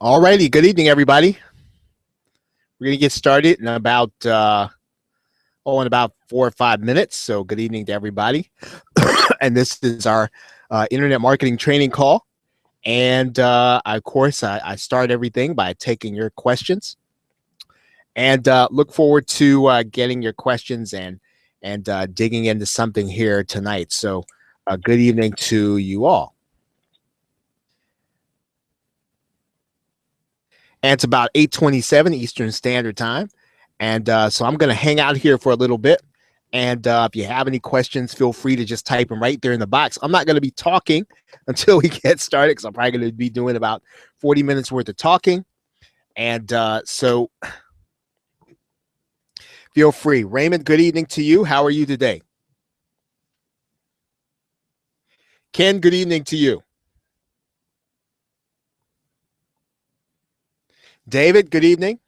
All righty. Good evening, everybody. We're going to get started in about 4 or 5 minutes. So good evening to everybody. And this is our internet marketing training call. And of course, I start everything by taking your questions and look forward to getting your questions and digging into something here tonight. So good evening to you all. And it's about 8:27 Eastern Standard Time. And so I'm going to hang out here for a little bit. And if you have any questions, feel free to just type them right there in the box. I'm not going to be talking until we get started because I'm probably going to be doing about 40 minutes worth of talking. And so feel free. Raymond, good evening to you. How are you today? Ken, good evening to you. David, good evening.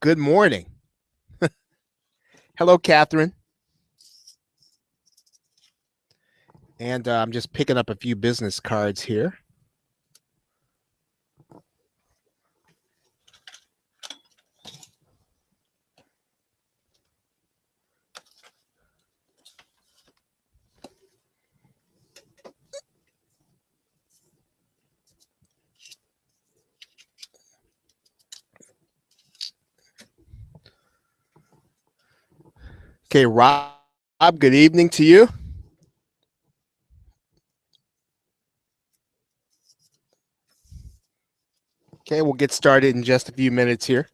Good morning. Hello, Catherine. And I'm just picking up a few business cards here. Okay, Rob, good evening to you. Okay, we'll get started in just a few minutes here.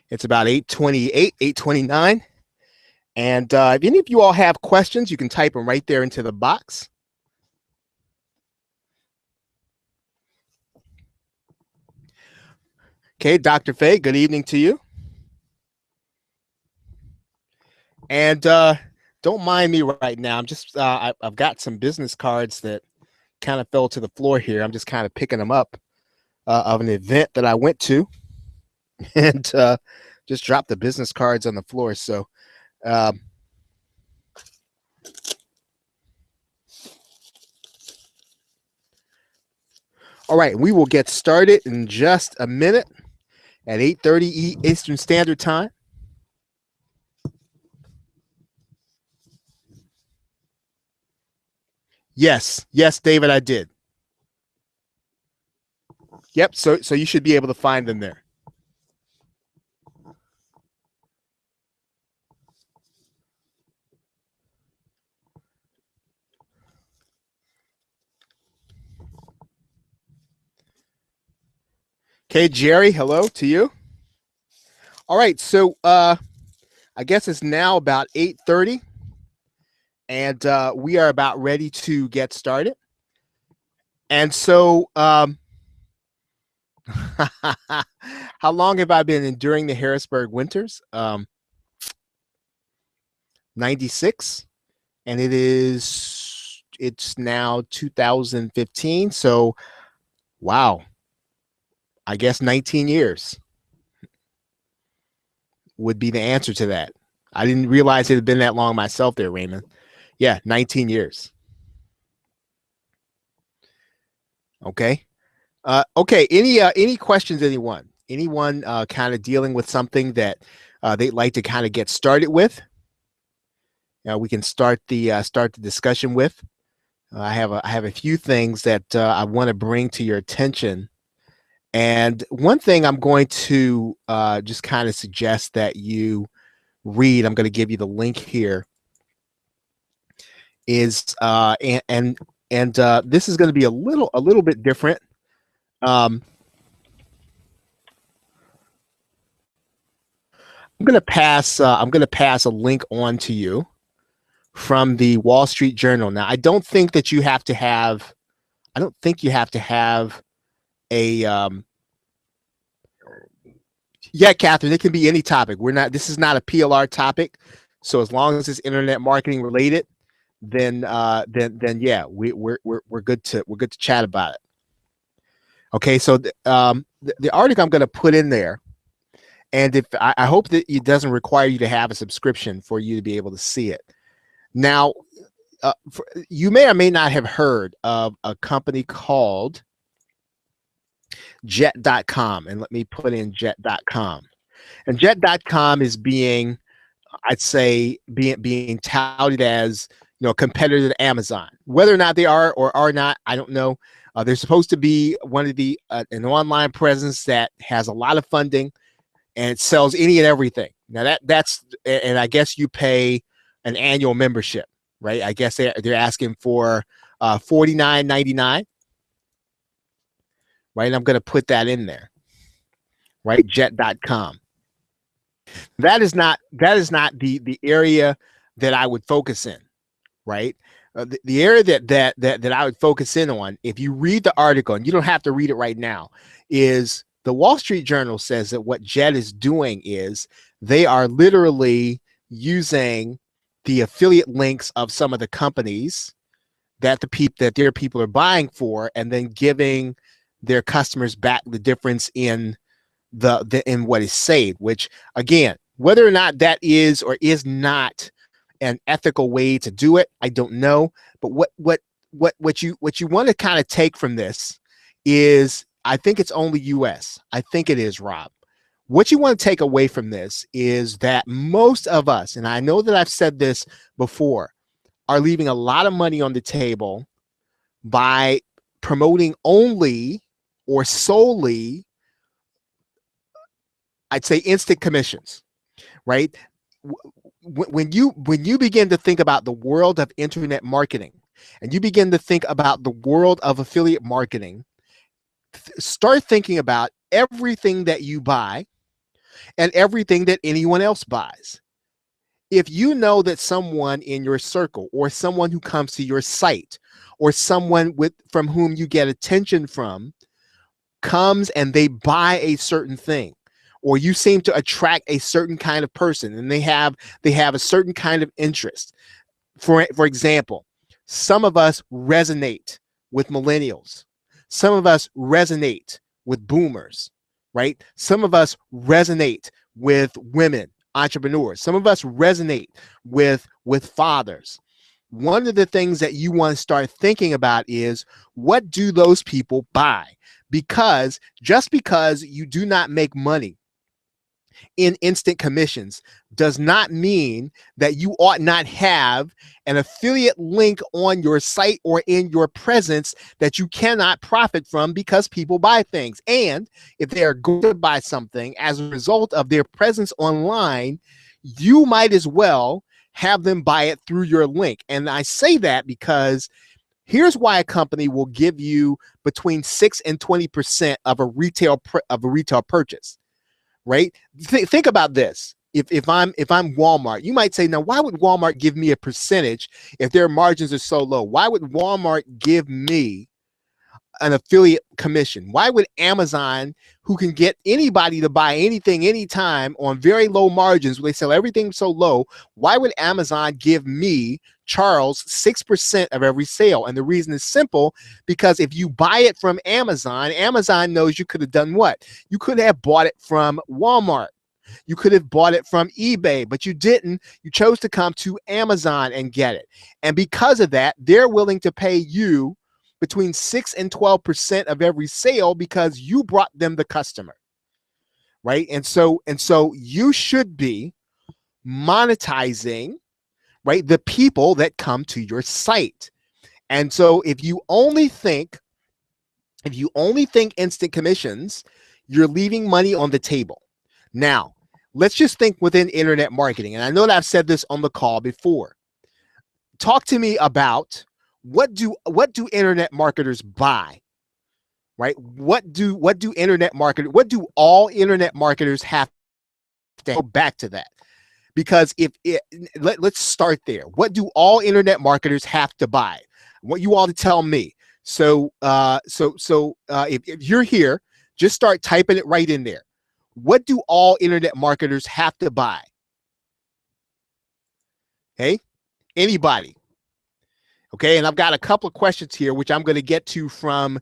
It's about 8:28, 8:29. And if any of you all have questions, you can type them right there into the box. Okay, Dr. Faye, good evening to you. And don't mind me right now. I'm just, I've got some business cards that kind of fell to the floor here. I'm just kind of picking them up of an event that I went to and just dropped the business cards on the floor. So, all right, we will get started in just a minute at 8:30 Eastern Standard Time. Yes, David, I did. Yep, so you should be able to find them there. Okay, Jerry, hello to you. All right, so I guess it's now about 8:30, and we are about ready to get started. And so, how long have I been enduring the Harrisburg winters? 96, and it's now 2015. So, wow, I guess 19 years would be the answer to that. I didn't realize it had been that long myself there, Raymond. Yeah, 19 years. Okay. Okay. Any questions, anyone? Anyone kind of dealing with something that they'd like to kind of get started with? We can start the discussion with. I have a few things that I want to bring to your attention. And one thing I'm going to just kind of suggest that you read, I'm going to give you the link here, is and this is going to be a little bit different. I'm going to pass a link on to you from the Wall Street Journal. Now, I don't think that you have to have I don't think you have to have a yeah, Catherine, it can be any topic. We're not this is not a PLR topic. So as long as it's internet marketing related, then yeah, we're good to chat about it. Okay, so the article I'm going to put in there, and if I hope that it doesn't require you to have a subscription for you to be able to see it. Now, you may or may not have heard of a company called Jet.com, and let me put in Jet.com. And Jet.com is being, I'd say, being touted as a competitor to Amazon. Whether or not they are or are not, I don't know. They're supposed to be one of the an online presence that has a lot of funding and it sells any and everything. Now that's and I guess you pay an annual membership, right? I guess they're asking for $49.99, right? And I'm going to put that in there, right? Jet.com. That is not the area that I would focus in, right? The area that I would focus in on, if you read the article, and you don't have to read it right now, is the Wall Street Journal says that what Jet is doing is they are literally using the affiliate links of some of the companies that their people are buying for, and then giving their customers back the difference in in what is saved. Which, again, whether or not that is or is not an ethical way to do it, I don't know. But what you want to kind of take from this is, I think it's only US. I think it is, Rob. What you want to take away from this is that most of us, and I know that I've said this before, are leaving a lot of money on the table by promoting only or solely, I'd say, instant commissions, right? When you begin to think about the world of internet marketing, and you begin to think about the world of affiliate marketing, start thinking about everything that you buy and everything that anyone else buys. If you know that someone in your circle, or someone who comes to your site, or someone from whom you get attention from, comes and they buy a certain thing, or you seem to attract a certain kind of person, and they have a certain kind of interest. For example, some of us resonate with millennials. Some of us resonate with boomers, right? Some of us resonate with women entrepreneurs. Some of us resonate with fathers. One of the things that you want to start thinking about is, what do those people buy? Because just because you do not make money in instant commissions does not mean that you ought not have an affiliate link on your site or in your presence that you cannot profit from, because people buy things. And if they are going to buy something as a result of their presence online, you might as well have them buy it through your link. And I say that because here's why a company will give you between 6 and 20% of a retail purchase. Right? Think about this. If I'm Walmart, you might say, now, why would Walmart give me a percentage if their margins are so low? Why would Walmart give me an affiliate commission? Why would Amazon, who can get anybody to buy anything anytime on very low margins, where they sell everything so low, why would Amazon give me, Charles, 6% of every sale? And the reason is simple, because if you buy it from Amazon, Amazon knows you could have done what? You could have bought it from Walmart. You could have bought it from eBay, but you didn't. You chose to come to Amazon and get it. And because of that, they're willing to pay you between 6 and 12% of every sale, because you brought them the customer, right? And so you should be monetizing, right, the people that come to your site. And so if you only think instant commissions, you're leaving money on the table. Now, let's just think within internet marketing. And I know that I've said this on the call before. Talk to me about, what do internet marketers buy, right? What do all internet marketers have to go back to that? Because let's start there. What do all internet marketers have to buy? I want you all to tell me. If you're here, just start typing it right in there. What do all internet marketers have to buy? Hey, anybody? Okay, and I've got a couple of questions here, which I'm going to get to from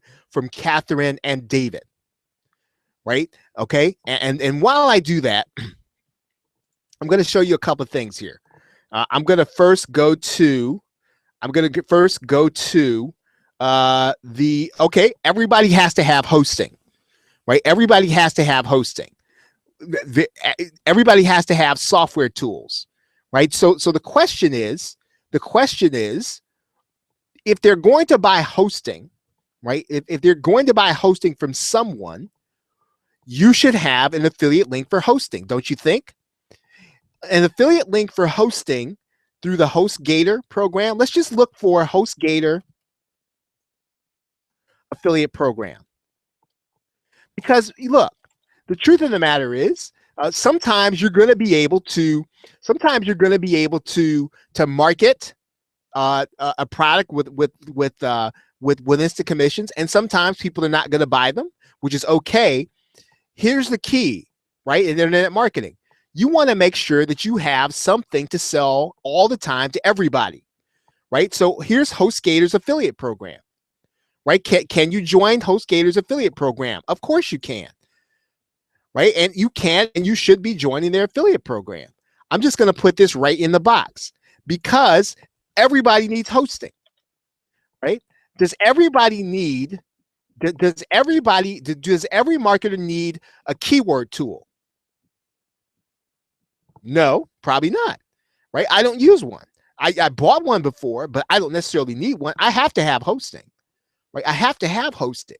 Catherine and David. Right? Okay, and while I do that, I'm going to show you a couple of things here. I'm going to first go to everybody has to have hosting, right? Everybody has to have hosting. Everybody has to have software tools, right? So the question is, if they're going to buy hosting, right? If they're going to buy hosting from someone, you should have an affiliate link for hosting, don't you think? An affiliate link for hosting through the HostGator program. Let's just look for HostGator affiliate program. Because look, the truth of the matter is, sometimes you're going to be able to market a product with instant commissions, and sometimes people are not going to buy them, which is okay. Here's the key, right? In internet marketing, you want to make sure that you have something to sell all the time to everybody, right? So here's HostGator's affiliate program, right? Can you join HostGator's affiliate program? Of course you can, right? And you can, and you should be joining their affiliate program. I'm just going to put this right in the box because everybody needs hosting, right? Does every marketer need a keyword tool? No, probably not, right? I don't use one. I bought one before, but I don't necessarily need one. I have to have hosting, right? I have to have hosting.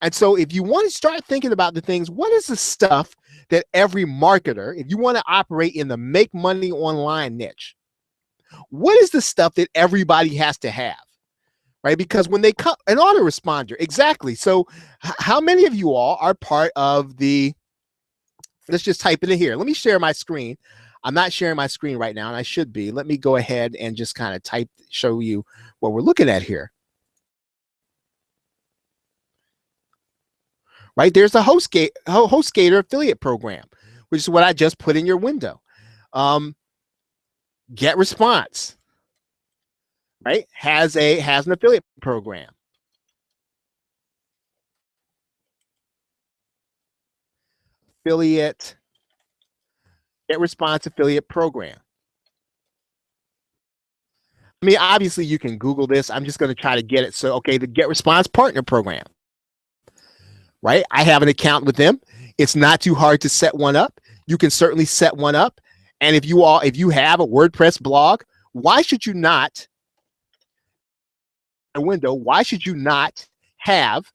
And so if you want to start thinking about the things, what is the stuff that every marketer, if you want to operate in the make money online niche, what is the stuff that everybody has to have? Right? Because when they come, an autoresponder, exactly. So how many of you all are part of the, let's just type it in here. Let me share my screen. I'm not sharing my screen right now, and I should be. Let me go ahead and just kind of show you what we're looking at here. Right? There's the HostGator affiliate program, which is what I just put in your window. Get Response, right? Has an affiliate program. Get Response affiliate program. I mean, obviously you can Google this. I'm just going to try to get it. So, okay, the Get Response partner program, right? I have an account with them. It's not too hard to set one up. You can certainly set one up. And if you have a WordPress blog, why should you not have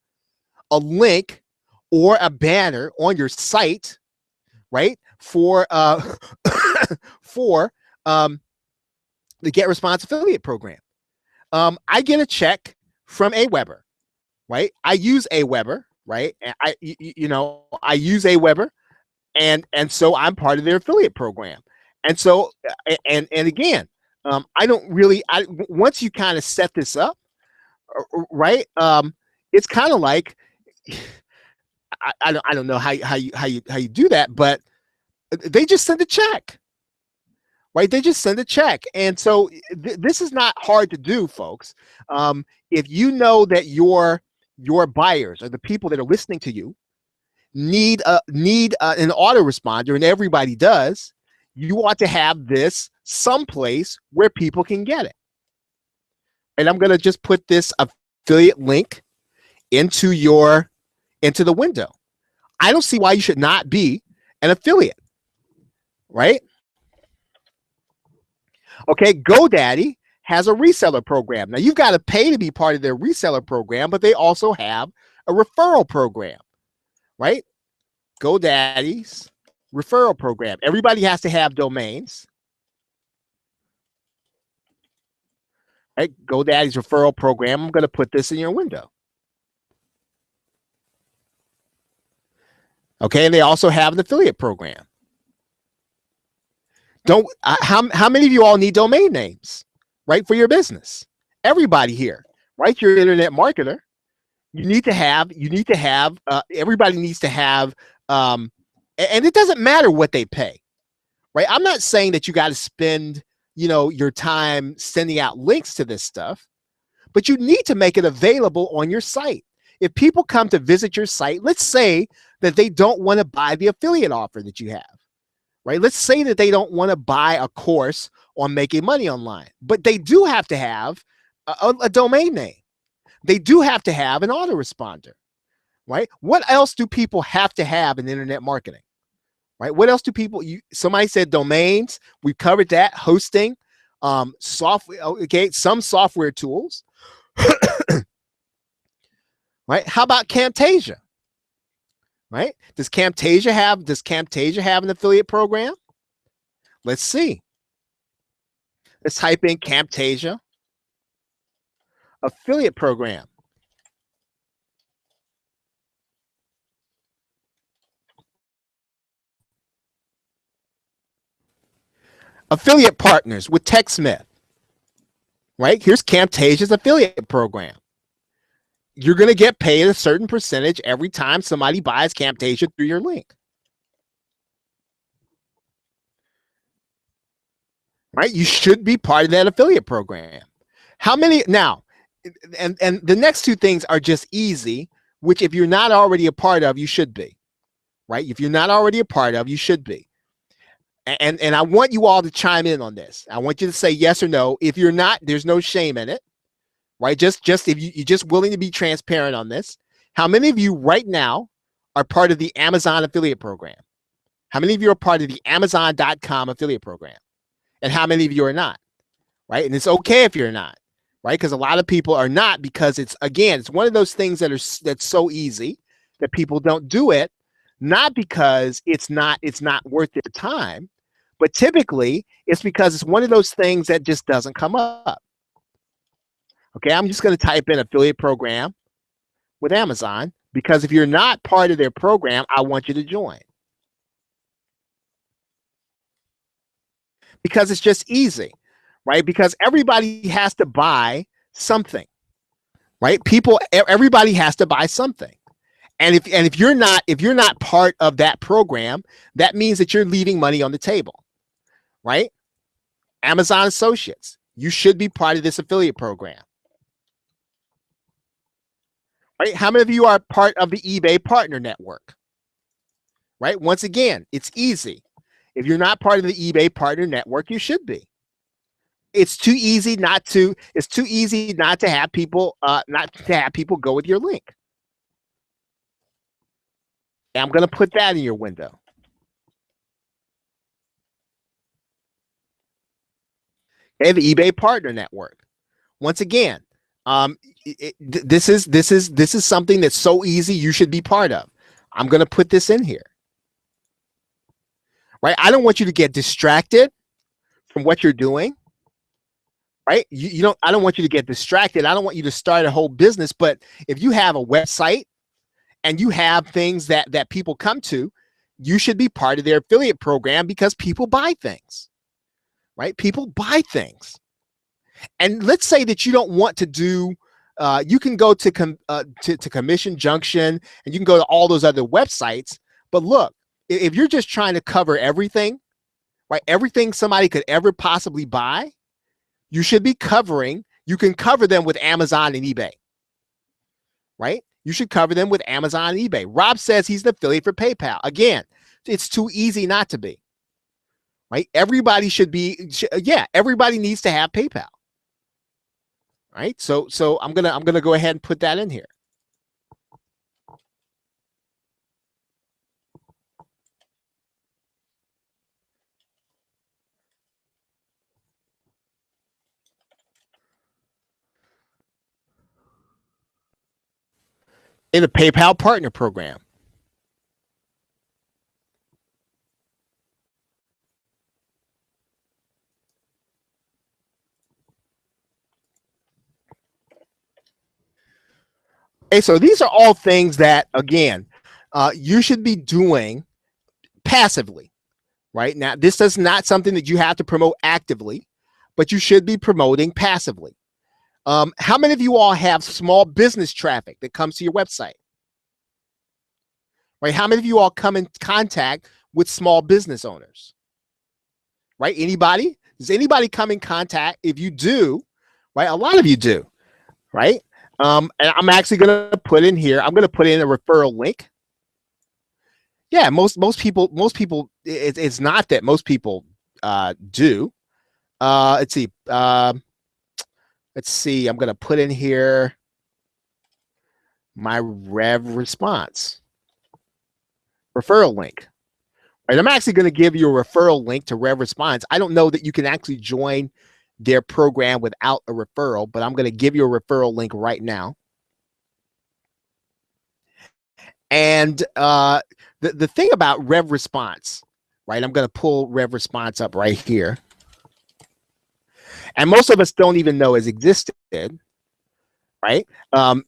a link or a banner on your site, right? For the Get Response affiliate program. I get a check from Aweber, right? I use Aweber, right? And I use Aweber, and so I'm part of their affiliate program. And so, and again, I don't really. Once you kind of set this up, right? It's kind of like I don't know how you do that, but they just send a check. Right, they just send a check, and so this is not hard to do, folks. If you know that your buyers or the people that are listening to you need an autoresponder, and everybody does, you ought to have this someplace where people can get it. And I'm going to just put this affiliate link into the window. I don't see why you should not be an affiliate, right? Okay, GoDaddy has a reseller program. Now, you've got to pay to be part of their reseller program, but they also have a referral program, right? GoDaddy's referral program. Everybody has to have domains, right? GoDaddy's referral program. I'm going to put this in your window. Okay, and they also have an affiliate program. How many of you all need domain names, right, for your business? Everybody here, right? You're an internet marketer, everybody needs to have, and it doesn't matter what they pay, right? I'm not saying that you got to spend, your time sending out links to this stuff, but you need to make it available on your site. If people come to visit your site, let's say that they don't want to buy the affiliate offer that you have, right? Let's say that they don't want to buy a course on making money online, but they do have to have a domain name. They do have to have an autoresponder, right? What else do people have to have in internet marketing, right? What else do people, somebody said domains. We've covered that. Hosting, software, okay, some software tools, right? How about Camtasia, right? Does Camtasia have an affiliate program? Let's see. Let's type in Camtasia affiliate program. Affiliate partners with TechSmith, right? Here's Camtasia's affiliate program. You're going to get paid a certain percentage every time somebody buys Camtasia through your link, right? You should be part of that affiliate program. How many now? And the next two things are just easy, which if you're not already a part of, you should be, right? If you're not already a part of, you should be. And I want you all to chime in on this. I want you to say yes or no. If you're not, there's no shame in it, right? Just if you're just willing to be transparent on this. How many of you right now are part of the Amazon affiliate program? How many of you are part of the Amazon.com affiliate program? And how many of you are not, right? And it's okay if you're not, right? Because a lot of people are not, because it's one of those things that's so easy that people don't do it, not because it's not worth their time, but typically it's because it's one of those things that just doesn't come up. Okay, I'm just going to type in affiliate program with Amazon, because if you're not part of their program, I want you to join. Because it's just easy, right? Because everybody has to buy something, right? Everybody has to buy something. And if you're not part of that program, that means that you're leaving money on the table, right? Amazon Associates, you should be part of this affiliate program, right? How many of you are part of the eBay Partner Network, right? Once again, it's easy. If you're not part of the eBay Partner Network, you should be. It's too easy not to have people go with your link. And I'm going to put that in your window. Okay, the eBay Partner Network. Once again, this is something that's so easy you should be part of. I'm going to put this in here. Right? I don't want you to get distracted from what you're doing. Right? I don't want you to get distracted. I don't want you to start a whole business, but if you have a website and you have things that people come to, you should be part of their affiliate program, because people buy things. Right? People buy things. And let's say that you don't want to do, you can go to Commission Junction, and you can go to all those other websites. But look, if you're just trying to cover everything, right, everything somebody could ever possibly buy, you should be covering. You can cover them with Amazon and eBay, right? You should cover them with Amazon and eBay. Rob says he's an affiliate for PayPal. Again, it's too easy not to be, right? Everybody should be. Everybody needs to have PayPal. Right. So I'm gonna go ahead and put that in here. In the PayPal partner program. Okay, so these are all things that, again, you should be doing passively, right? Now, this is not something that you have to promote actively, but you should be promoting passively. How many of you all have small business traffic that comes to your website? Right? How many of you all come in contact with small business owners? Right? Anybody? Does anybody come in contact? If you do, right? A lot of you do, right? And I'm actually going to put in here. I'm going to put in a referral link. Yeah, most people. It's not that most people do. Let's see. Let's see. I'm going to put in here my Rev response referral link. Right, I'm actually going to give you a referral link to Rev Response. I don't know that you can actually join their program without a referral, but I'm going to give you a referral link right now. And the thing about Rev Response, right? I'm going to pull Rev Response up right here. And most of us don't even know has existed, right?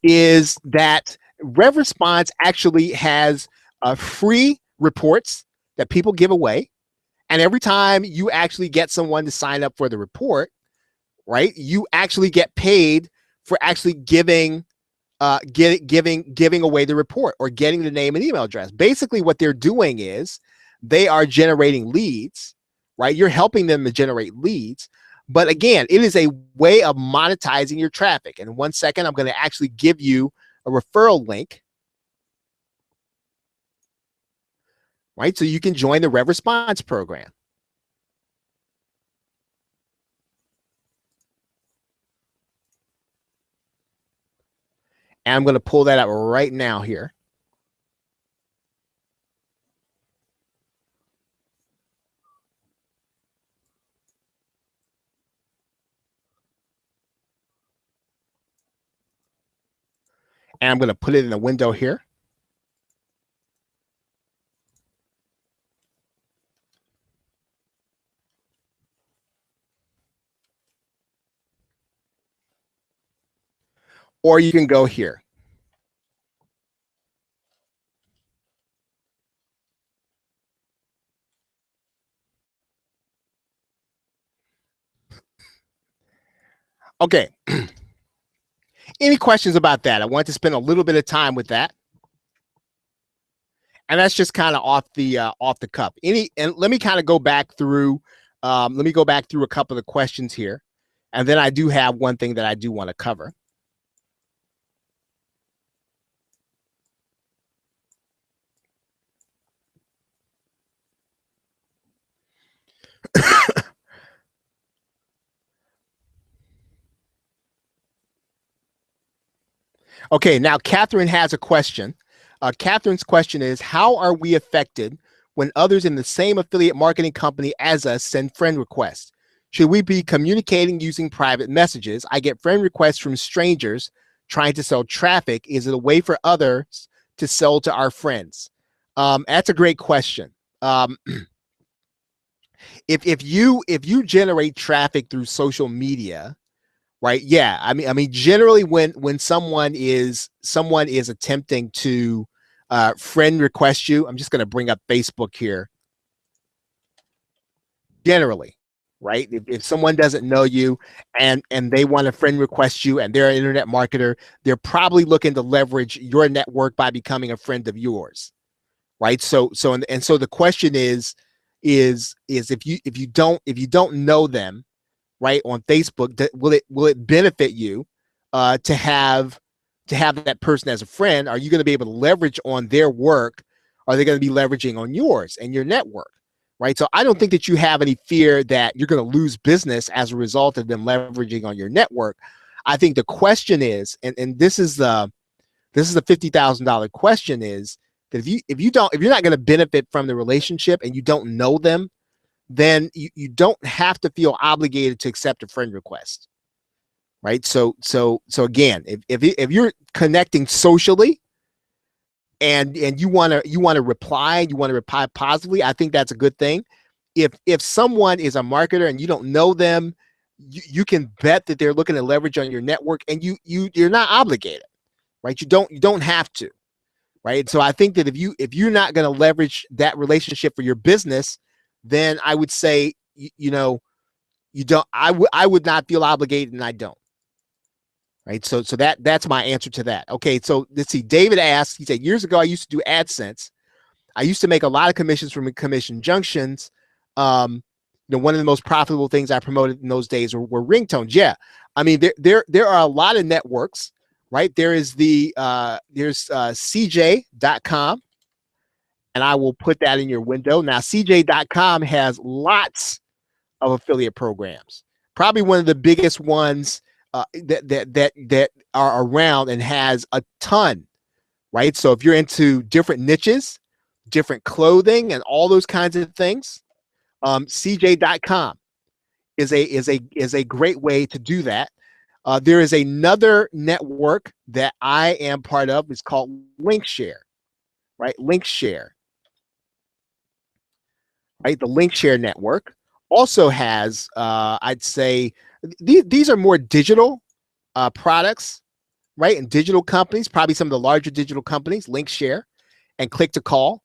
Is that Rev Response actually has free reports that people give away. And every time you actually get someone to sign up for the report, right, you actually get paid for actually giving away the report or getting the name and email address. Basically, what they're doing is they are generating leads, right? You're helping them to generate leads. But again, it is a way of monetizing your traffic. And in 1 second, I'm going to actually give you a referral link, right? So you can join the Rev Response program. And I'm going to pull that up right now here. And I'm going to put it in the window here. Or you can go here. Okay. Any questions about that? I want to spend a little bit of time with that. And that's just kind of off the cuff. And let me kind of go back through. Let me go back through a couple of the questions here, and then I do have one thing that I do want to cover. Okay, now Catherine has a question. Catherine's question is, how are we affected when others in the same affiliate marketing company as us send friend requests? Should we be communicating using private messages? I get friend requests from strangers trying to sell traffic. Is it a way for others to sell to our friends? That's a great question. If you generate traffic through social media, right? Yeah, I mean, generally when someone is attempting to friend request you, I'm just going to bring up Facebook here. Generally, right? If someone doesn't know you and they want to friend request you and they're an internet marketer, they're probably looking to leverage your network by becoming a friend of yours, right? So the question is if you don't know them, right, on Facebook, will it benefit you to have that person as a friend? Are you going to be able to leverage on their work? Are they going to be leveraging on yours and your network? Right. So I don't think that you have any fear that you're going to lose business as a result of them leveraging on your network. I think the question is, and this is the $50,000 question, is that if you're not going to benefit from the relationship and you don't know them, then you don't have to feel obligated to accept a friend request, right? So again, if you're connecting socially and you want to reply positively, I think that's a good thing. If someone is a marketer and you don't know them, you can bet that they're looking to leverage on your network, and you're not obligated, right? You don't have to, right? So I think that if you're not going to leverage that relationship for your business, then I would say, you don't. I would not feel obligated, and I don't. right? So that's my answer to that. Okay, so let's see. David asked. He said, years ago I used to do AdSense. I used to make a lot of commissions from commission junctions. One of the most profitable things I promoted in those days were ringtones. Yeah, I mean there are a lot of networks, right? There is there's CJ.com, and I will put that in your window. Now CJ.com has lots of affiliate programs. Probably one of the biggest ones that are around and has a ton, right? So if you're into different niches, different clothing, and all those kinds of things, CJ.com is a great way to do that. There is another network that I am part of. It's called LinkShare, right? LinkShare, right? The LinkShare network also has, I'd say, these are more digital products, right? And digital companies, probably some of the larger digital companies, LinkShare and Click to Call.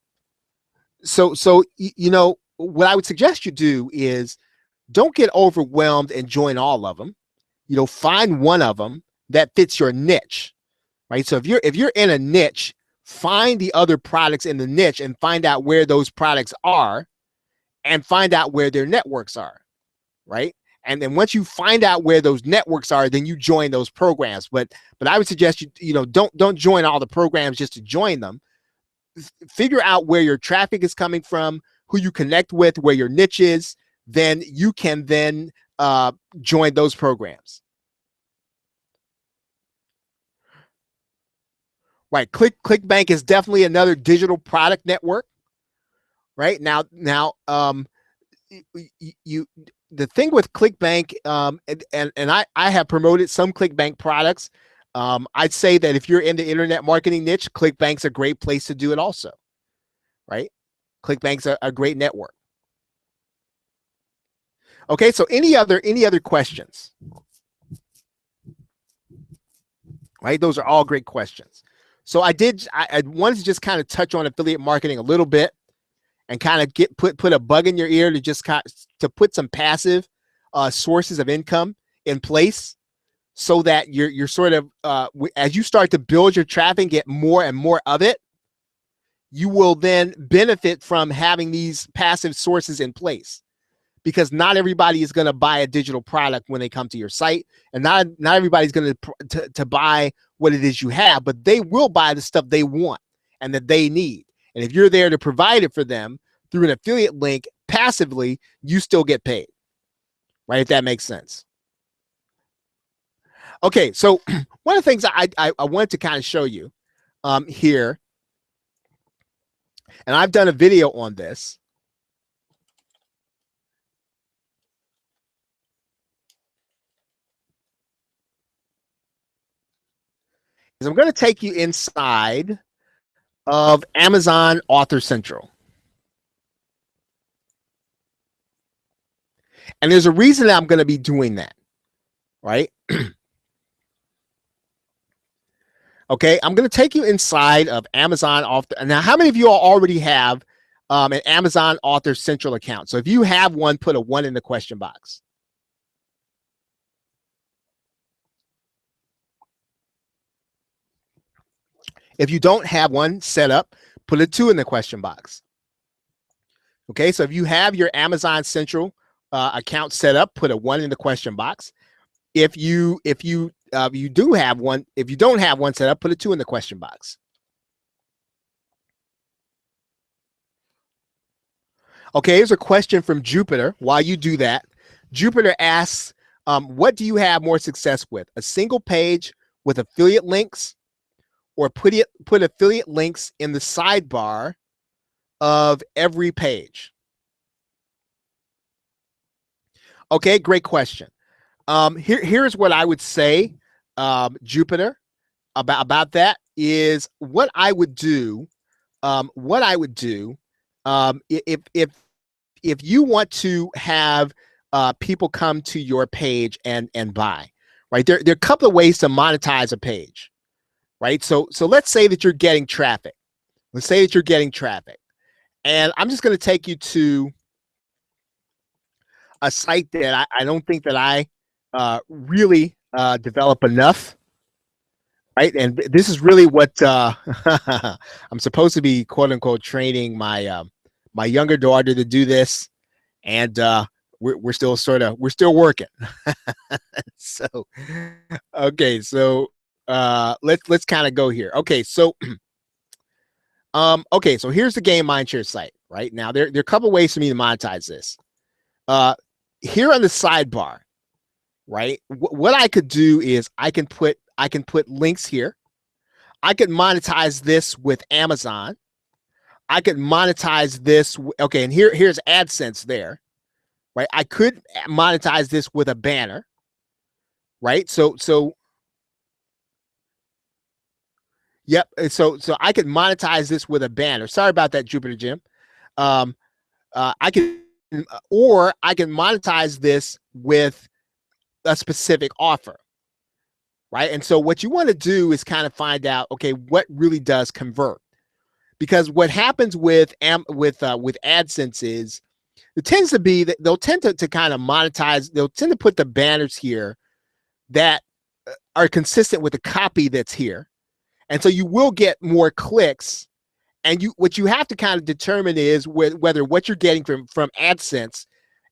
So what I would suggest you do is don't get overwhelmed and join all of them. Find one of them that fits your niche, right? So if you're in a niche, find the other products in the niche and find out where those products are and find out where their networks are, right? And then once you find out where those networks are, then you join those programs. But I would suggest don't join all the programs just to join them. Figure out where your traffic is coming from, who you connect with, where your niche is. Then you can then join those programs. Right. ClickBank is definitely another digital product network. Right now, you the thing with ClickBank, and I have promoted some ClickBank products. I'd say that if you're in the internet marketing niche, ClickBank's a great place to do it also, right? ClickBank's a great network. Okay, so any other questions? Right, those are all great questions. So I wanted to just kind of touch on affiliate marketing a little bit and kind of put a bug in your ear to just to put some passive sources of income in place, so that you're sort of as you start to build your traffic and get more and more of it, you will then benefit from having these passive sources in place, because not everybody is going to buy a digital product when they come to your site, and not everybody's going to buy what it is you have, but they will buy the stuff they want and that they need. And if you're there to provide it for them through an affiliate link passively, you still get paid, right? If that makes sense. Okay, so one of the things I wanted to kind of show you here, and I've done a video on this. Is I'm going to take you inside of Amazon Author Central. And there's a reason that I'm going to be doing that, right? Okay, I'm going to take you inside of Amazon Author. Now, how many of you all already have an Amazon Author Central account? So if you have one, put a 1 in the question box. If you don't have one set up, put a 2 in the question box. Okay, so if you have your Amazon Central account set up, put a 1 in the question box. If you do have one, if you don't have one set up, put a 2 in the question box. Okay, here's a question from Jupiter. While you do that, Jupiter asks, what do you have more success with? A single page with affiliate links, or put affiliate links in the sidebar of every page? Okay, great question. Here's what I would say, Jupiter, about that is what I would do. If you want to have people come to your page and buy, right? There are a couple of ways to monetize a page, right? So let's say that you're getting traffic. Let's say that you're getting traffic, and I'm just going to take you to a site that I don't think that I really develop enough. right? And this is really what I'm supposed to be, quote unquote, training my younger daughter to do this, and we're still we're still working. So okay, so let's kind of go here. Okay, so okay, so here's the game mindshare site. Right now, there are a couple ways for me to monetize this. Uh, here on the sidebar, right? What I could do is I can put links here. I could monetize this with Amazon. I could monetize this. Okay, and here's AdSense there, right? I could monetize this with a banner, right? So yep. So I could monetize this with a banner. Sorry about that, Jupiter Jim. Um, I can, or I can monetize this with a specific offer, right? And so what you want to do is kind of find out, okay, what really does convert? Because what happens with AdSense is it tends to be that they'll tend to kind of monetize. They'll tend to put the banners here that are consistent with the copy that's here, and so you will get more clicks. And what you have to kind of determine is whether what you're getting from AdSense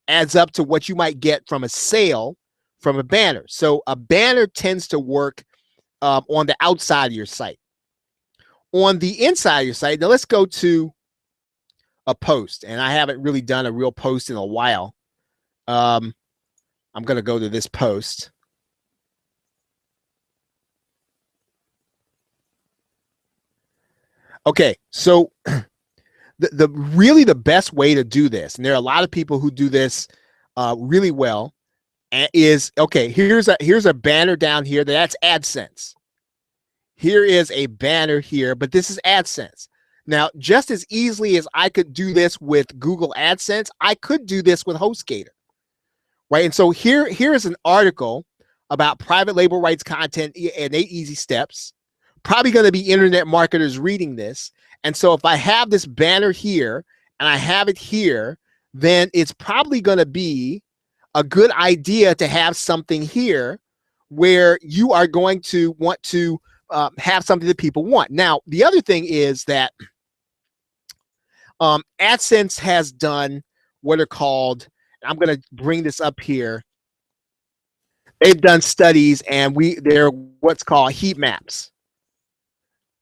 adds up to what you might get from a sale from a banner. So a banner tends to work on the outside of your site. On the inside of your site, now let's go to a post, and I haven't really done a real post in a while. I'm going to go to this post. Okay, so the really the best way to do this, and there are a lot of people who do this really well, is okay. Here's a banner down here. That's AdSense. Here is a banner here, but this is AdSense. Now, just as easily as I could do this with Google AdSense, I could do this with HostGator, right? And so here is an article about private label rights content and 8 easy steps. Probably going to be internet marketers reading this. And so if I have this banner here and I have it here, then it's probably going to be a good idea to have something here where you are going to want to have something that people want. Now, the other thing is that AdSense has done what are called, I'm going to bring this up here. They've done studies, and they're what's called heat maps,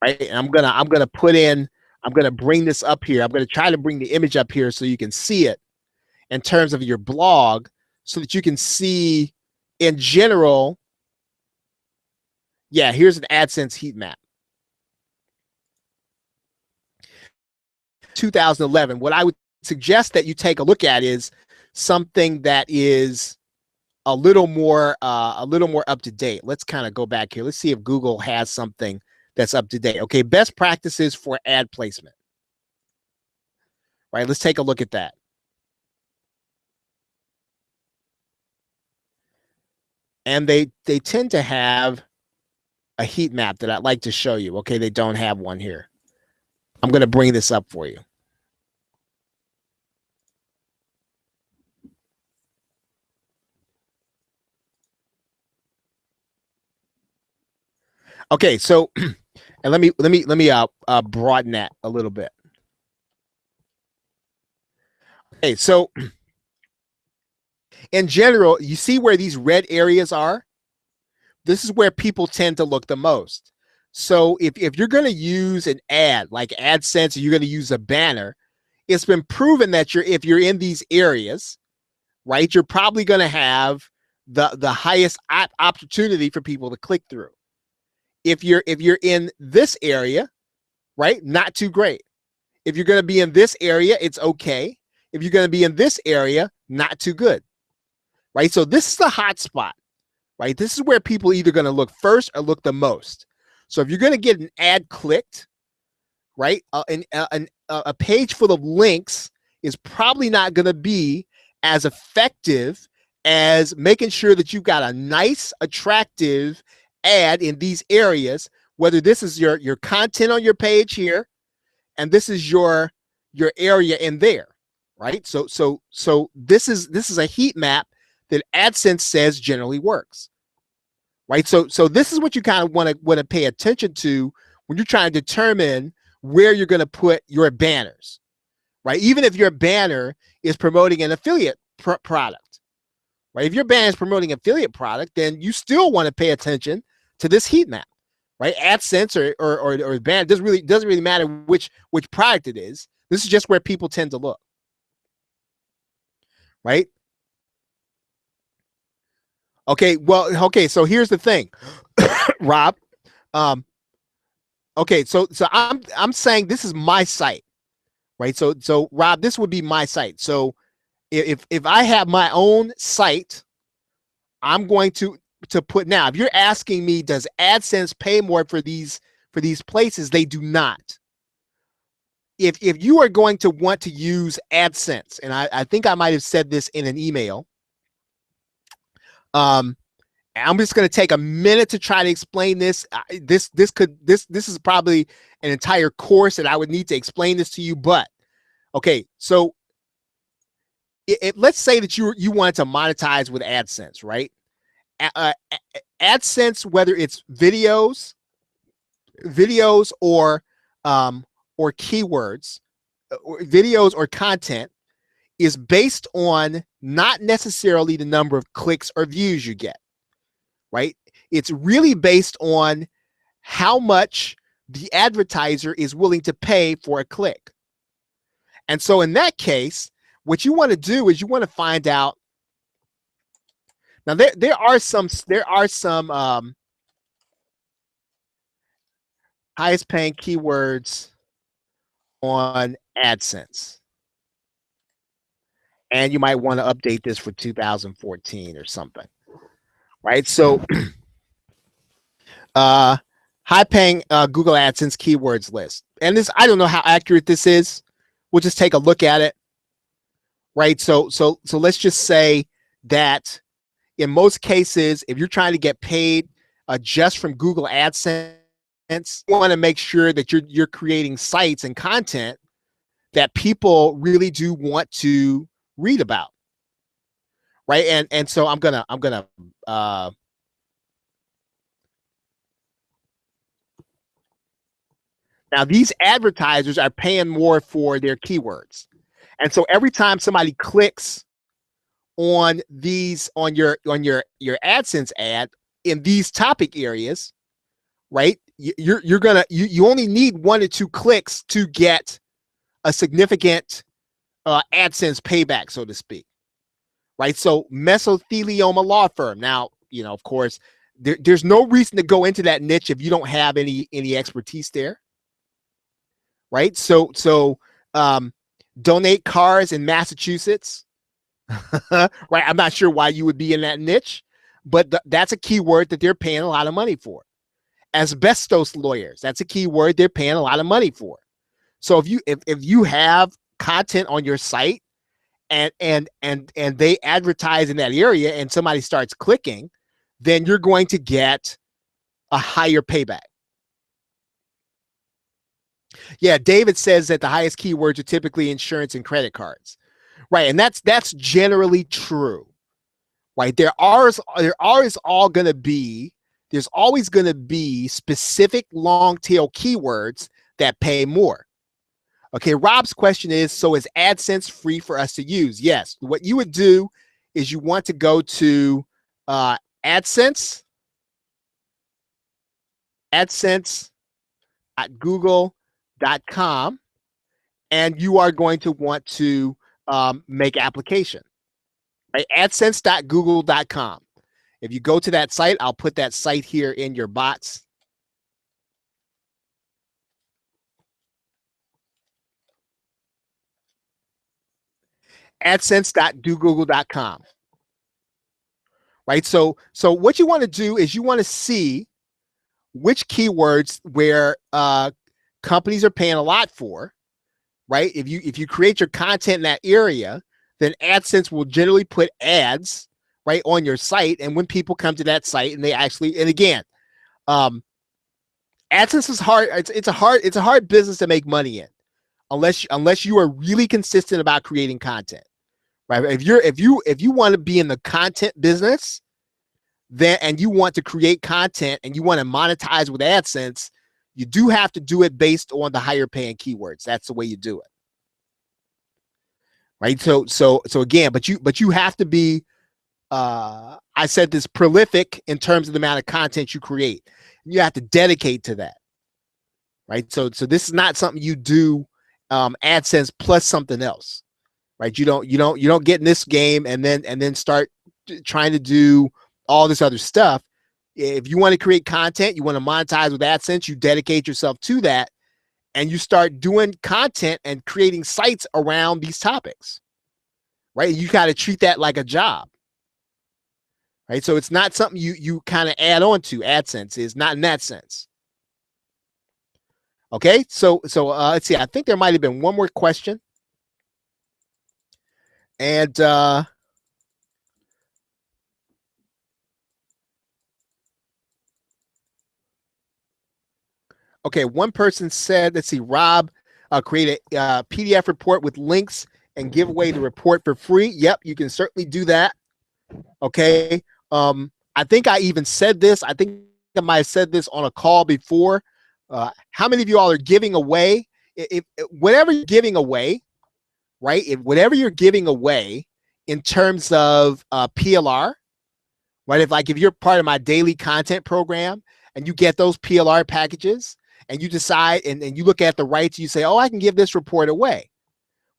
right? And I'm gonna bring this up here. I'm gonna try to bring the image up here so you can see it in terms of your blog, so that you can see in general. Yeah, here's an AdSense heat map. 2011. What I would suggest that you take a look at is something that is a little more up to date. Let's kind of go back here. Let's see if Google has something that's up to date. Okay, best practices for ad placement. Right, let's take a look at that. And they tend to have a heat map that I'd like to show you. Okay, they don't have one here. I'm going to bring this up for you. Okay, so and let me broaden that a little bit. Okay, so in general, you see where these red areas are? This is where people tend to look the most. So if you're going to use an ad like AdSense, or you're going to use a banner, it's been proven that if you're in these areas, right, you're probably going to have the highest opportunity for people to click through. If you're in this area, right, not too great. If you're going to be in this area, it's okay. If you're going to be in this area, not too good, right? So this is the hot spot, right? This is where people are either going to look first or look the most. So if you're going to get an ad clicked, right, a page full of links is probably not going to be as effective as making sure that you've got a nice, attractive ad in these areas, whether this is your content on your page here, and this is your area in there, right? So this is a heat map that AdSense says generally works, right? So this is what you kind of want to pay attention to when you're trying to determine where you're going to put your banners, right? Even if your banner is promoting an affiliate product, right? If your banner is promoting an affiliate product, then you still want to pay attention to this heat map, right? AdSense or banner doesn't really matter which product it is. This is just where people tend to look, right? Okay, well, okay, so here's the thing, Rob. Um, okay, so I'm saying this is my site, right? So Rob, this would be my site. So if I have my own site, I'm going to put now. If you're asking me, does AdSense pay more for these places? They do not. If you are going to want to use AdSense, and I think I might have said this in an email, I'm just going to take a minute to try to explain this. This is probably an entire course that I would need to explain this to you. But okay, so let's say that you wanted to monetize with AdSense, right? AdSense, whether it's videos or keywords, or videos or content, is based on not necessarily the number of clicks or views you get, right? It's really based on how much the advertiser is willing to pay for a click. And so in that case, what you want to do is you want to find out. Now there are some highest paying keywords on AdSense. And you might want to update this for 2014 or something, right? So high paying Google AdSense keywords list. And this, I don't know how accurate this is. We'll just take a look at it, right? So let's just say that in most cases, if you're trying to get paid just from Google AdSense, you want to make sure that you're creating sites and content that people really do want to read about, right? And so I'm gonna now these advertisers are paying more for their keywords, and so every time somebody clicks on these on your AdSense ad in these topic areas, right? You only need 1 to 2 clicks to get a significant AdSense payback, so to speak, right? So mesothelioma law firm. Now, of course, there's no reason to go into that niche if you don't have any expertise there, right? So donate cars in Massachusetts, right? I'm not sure why you would be in that niche, but that's a keyword that they're paying a lot of money for. Asbestos lawyers, that's a keyword they're paying a lot of money for. So if you have content on your site and they advertise in that area and somebody starts clicking, then you're going to get a higher payback. Yeah, David says that the highest keywords are typically insurance and credit cards, right? And that's generally true, right? There's always going to be specific long tail keywords that pay more. Okay, Rob's question is, so is AdSense free for us to use? Yes. What you would do is you want to go to AdSense.google.com, and you are going to want to make application, right? AdSense.google.com. If you go to that site, I'll put that site here in your bots. AdSense.google.com. Right. So what you want to do is you want to see which keywords where companies are paying a lot for, right? If you create your content in that area, then AdSense will generally put ads right on your site, and when people come to that site and they actually, and again, AdSense is hard. It's a hard business to make money in, unless you are really consistent about creating content, right? If you want to be in the content business, then and you want to create content and you want to monetize with AdSense, you do have to do it based on the higher paying keywords. That's the way you do it. Right. So again, but you have to be I said this, prolific in terms of the amount of content you create. You have to dedicate to that. Right. So this is not something you do AdSense plus something else. Right. You don't get in this game and then start trying to do all this other stuff. If you want to create content, you want to monetize with AdSense, you dedicate yourself to that and you start doing content and creating sites around these topics. Right. You got to treat that like a job. Right. So it's not something you kind of add on to. AdSense is not in that sense. Okay. So let's see. I think there might have been one more question. And okay, one person said, let's see, Rob, create a PDF report with links and give away the report for free. Yep, you can certainly do that. Okay. I think I even said this. I think I might have said this on a call before. How many of you all are giving away? If whatever you're giving away, right? If whatever you're giving away in terms of PLR, right? If you're part of my daily content program and you get those PLR packages and you decide and you look at the rights, you say, oh, I can give this report away,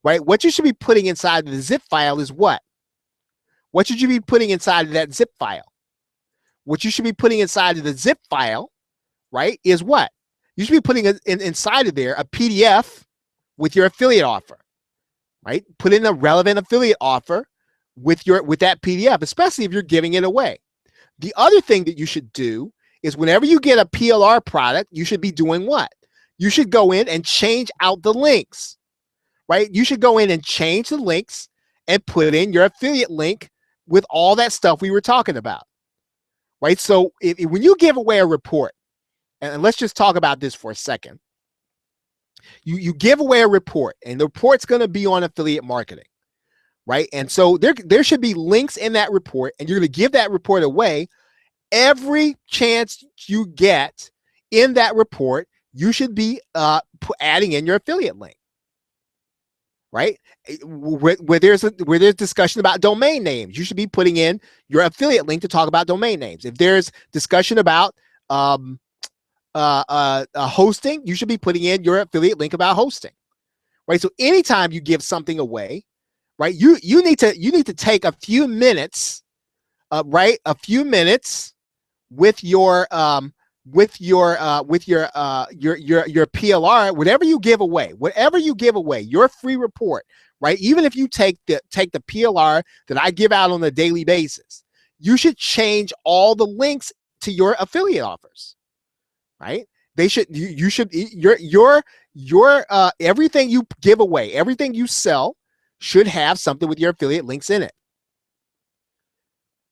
right? What you should be putting inside of the zip file is what? What should you be putting inside of that zip file? What you should be putting inside of the zip file, right, is what? You should be putting inside of there a PDF with your affiliate offer, right? Put in a relevant affiliate offer with that PDF, especially if you're giving it away. The other thing that you should do is whenever you get a PLR product, you should be doing what? You should go in and change out the links, right? You should go in and change the links and put in your affiliate link with all that stuff we were talking about, right? So when you give away a report, and let's just talk about this for a second. You give away a report, and the report's going to be on affiliate marketing, right? And so there should be links in that report, and you're going to give that report away. Every chance you get in that report, you should be adding in your affiliate link, right? Where there's discussion about domain names, you should be putting in your affiliate link to talk about domain names. If there's discussion about hosting, you should be putting in your affiliate link about hosting, right? So anytime you give something away, right, you need to take a few minutes, right, a few minutes with your PLR, whatever you give away, your free report, right? Even if you take the PLR that I give out on a daily basis, you should change all the links to your affiliate offers, right? They should you should your everything you give away, everything you sell should have something with your affiliate links in it,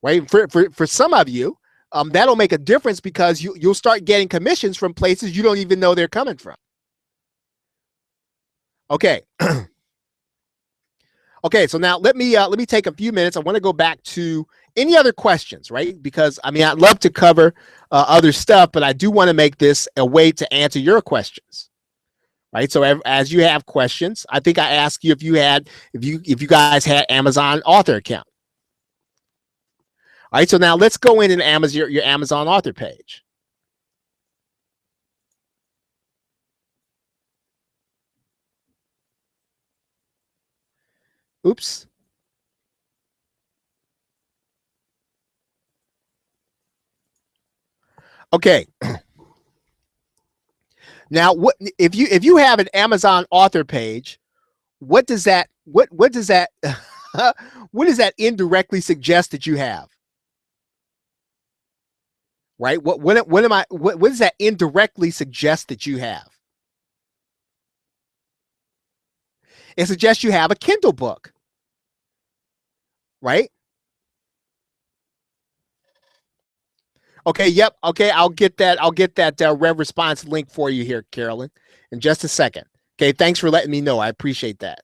right? For some of you, that'll make a difference because you'll start getting commissions from places you don't even know they're coming from. Okay. Okay, so now let me take a few minutes. I want to go back to any other questions, right? Because I mean, I'd love to cover other stuff, but I do want to make this a way to answer your questions, right? So as you have questions, I think I asked you if you guys had Amazon author account. All right, so now let's go in and Amazon your Amazon author page. Oops. Okay. Now, what if you have an Amazon author page? What does that what does that what does that indirectly suggest that you have? Right? What does that indirectly suggest that you have? It suggests you have a Kindle book, right? Okay, yep. Okay, I'll get that Rev Response link for you here, Carolyn, in just a second. Okay, thanks for letting me know. I appreciate that.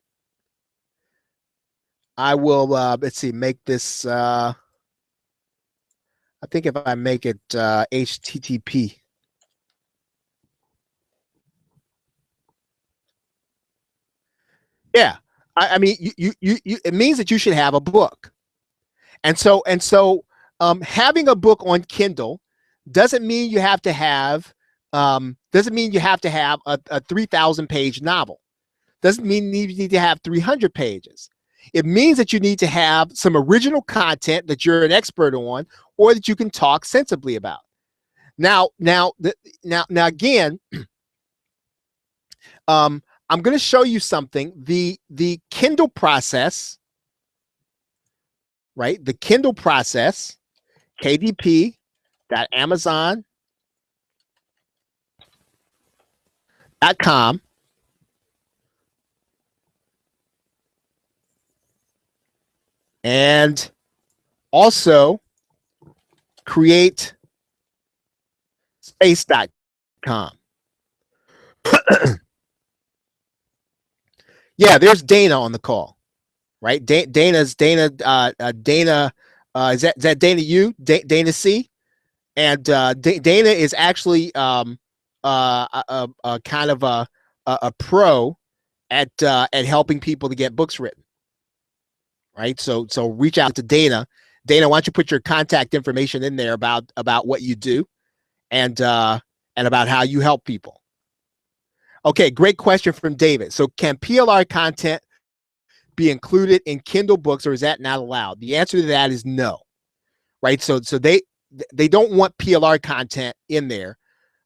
I will let's see, make this I think if I make it HTTP. Yeah. I mean, it means that you should have a book. And so having a book on Kindle doesn't mean you have to have a 3,000 page novel. Doesn't mean you need to have 300 pages. It means that you need to have some original content that you're an expert on, or that you can talk sensibly about. Now again, I'm going to show you something. The Kindle process, right? The Kindle process, kdp.amazon.com, and also create space.com. Yeah, there's Dana on the call, right? Dana's Dana. Dana. Is that Dana? Dana C. And Dana is actually a kind of a pro at helping people to get books written, right? So reach out to Dana. Dana, why don't you put your contact information in there about what you do, and about how you help people. Okay, great question from David. So can PLR content be included in Kindle books, or is that not allowed? The answer to that is no, right? So they don't want PLR content in there,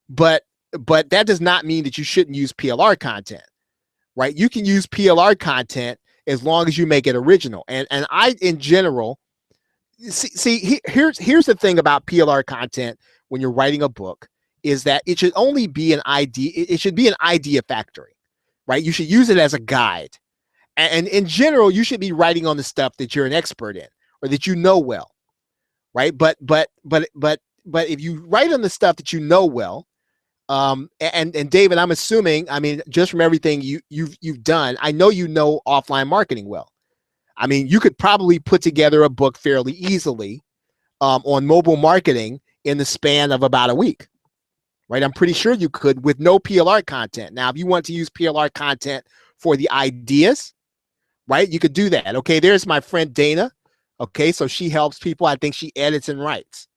but that does not mean that you shouldn't use PLR content, right? You can use PLR content as long as you make it original. And I, in general, here's the thing about PLR content when you're writing a book, is that it should only be an idea. It should be an idea factory, right? You should use it as a guide. And in general, you should be writing on the stuff that you're an expert in, or that you know well, right? But if you write on the stuff that you know well, and David, I'm assuming, I mean, just from everything you've done, I know you know offline marketing well. I mean, you could probably put together a book fairly easily on mobile marketing in the span of about a week, right? I'm pretty sure you could, with no PLR content. Now, if you want to use PLR content for the ideas, right, you could do that. Okay, there's my friend Dana. Okay, so she helps people. I think she edits and writes,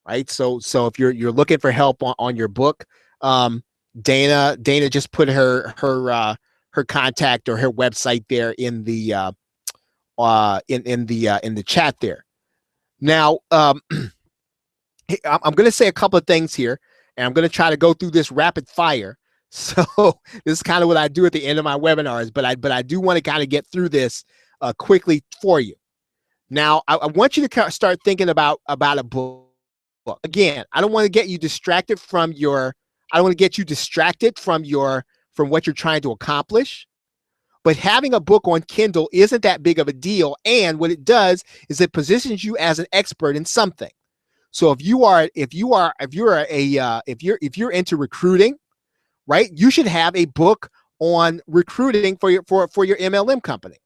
right? So if you're looking for help on your book, Dana just put her contact or her website there in the in the chat there. Now, I'm going to say a couple of things here, and I'm going to try to go through this rapid fire. So this is kind of what I do at the end of my webinars, but I do want to kind of get through this quickly for you. Now, I want you to start thinking about a book. Again, I don't want to get you distracted from your. I don't want to get you distracted from what you're trying to accomplish. But having a book on Kindle isn't that big of a deal, and what it does is it positions you as an expert in something. So if you're into recruiting, right, you should have a book on recruiting for your MLM company.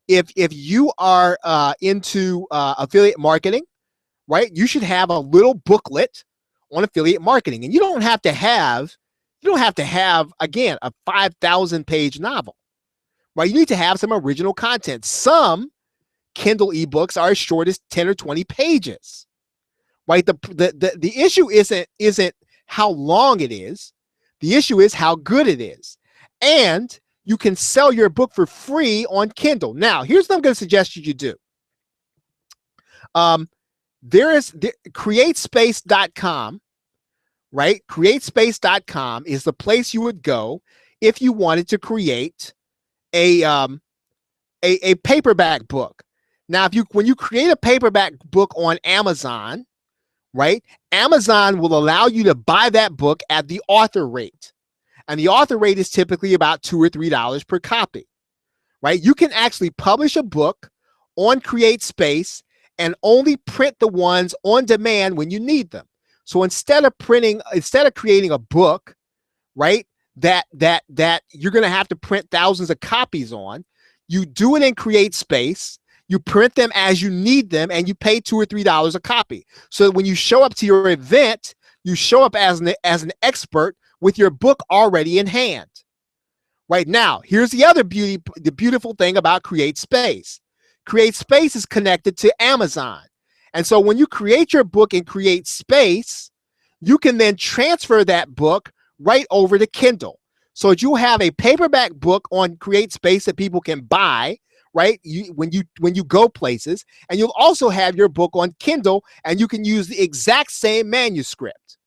If you are into affiliate marketing, right, you should have a little booklet on affiliate marketing, and you don't have to have again a 5,000 page novel. Right, you need to have some original content. Some Kindle ebooks are as short as 10 or 20 pages. Right, the issue isn't how long it is. The issue is how good it is. And you can sell your book for free on Kindle. Now, here's what I'm going to suggest you do. There is createspace.com, right? Createspace.com is the place you would go if you wanted to create a paperback book. Now, when you create a paperback book on Amazon, right, Amazon will allow you to buy that book at the author rate. And the author rate is typically about $2 or $3 per copy, right? You can actually publish a book on CreateSpace and only print the ones on demand when you need them. So instead of creating a book, right, that you're going to have to print thousands of copies on, you do it in CreateSpace. You print them as you need them, and you pay $2 or $3 a copy. So when you show up to your event, you show up as an expert with your book already in hand. Right now, here's the beautiful thing about Create Space. Create Space is connected to Amazon. And so when you create your book in Create Space, you can then transfer that book right over to Kindle. So you have a paperback book on Create Space that people can buy, right? When you go places, and you'll also have your book on Kindle, and you can use the exact same manuscript.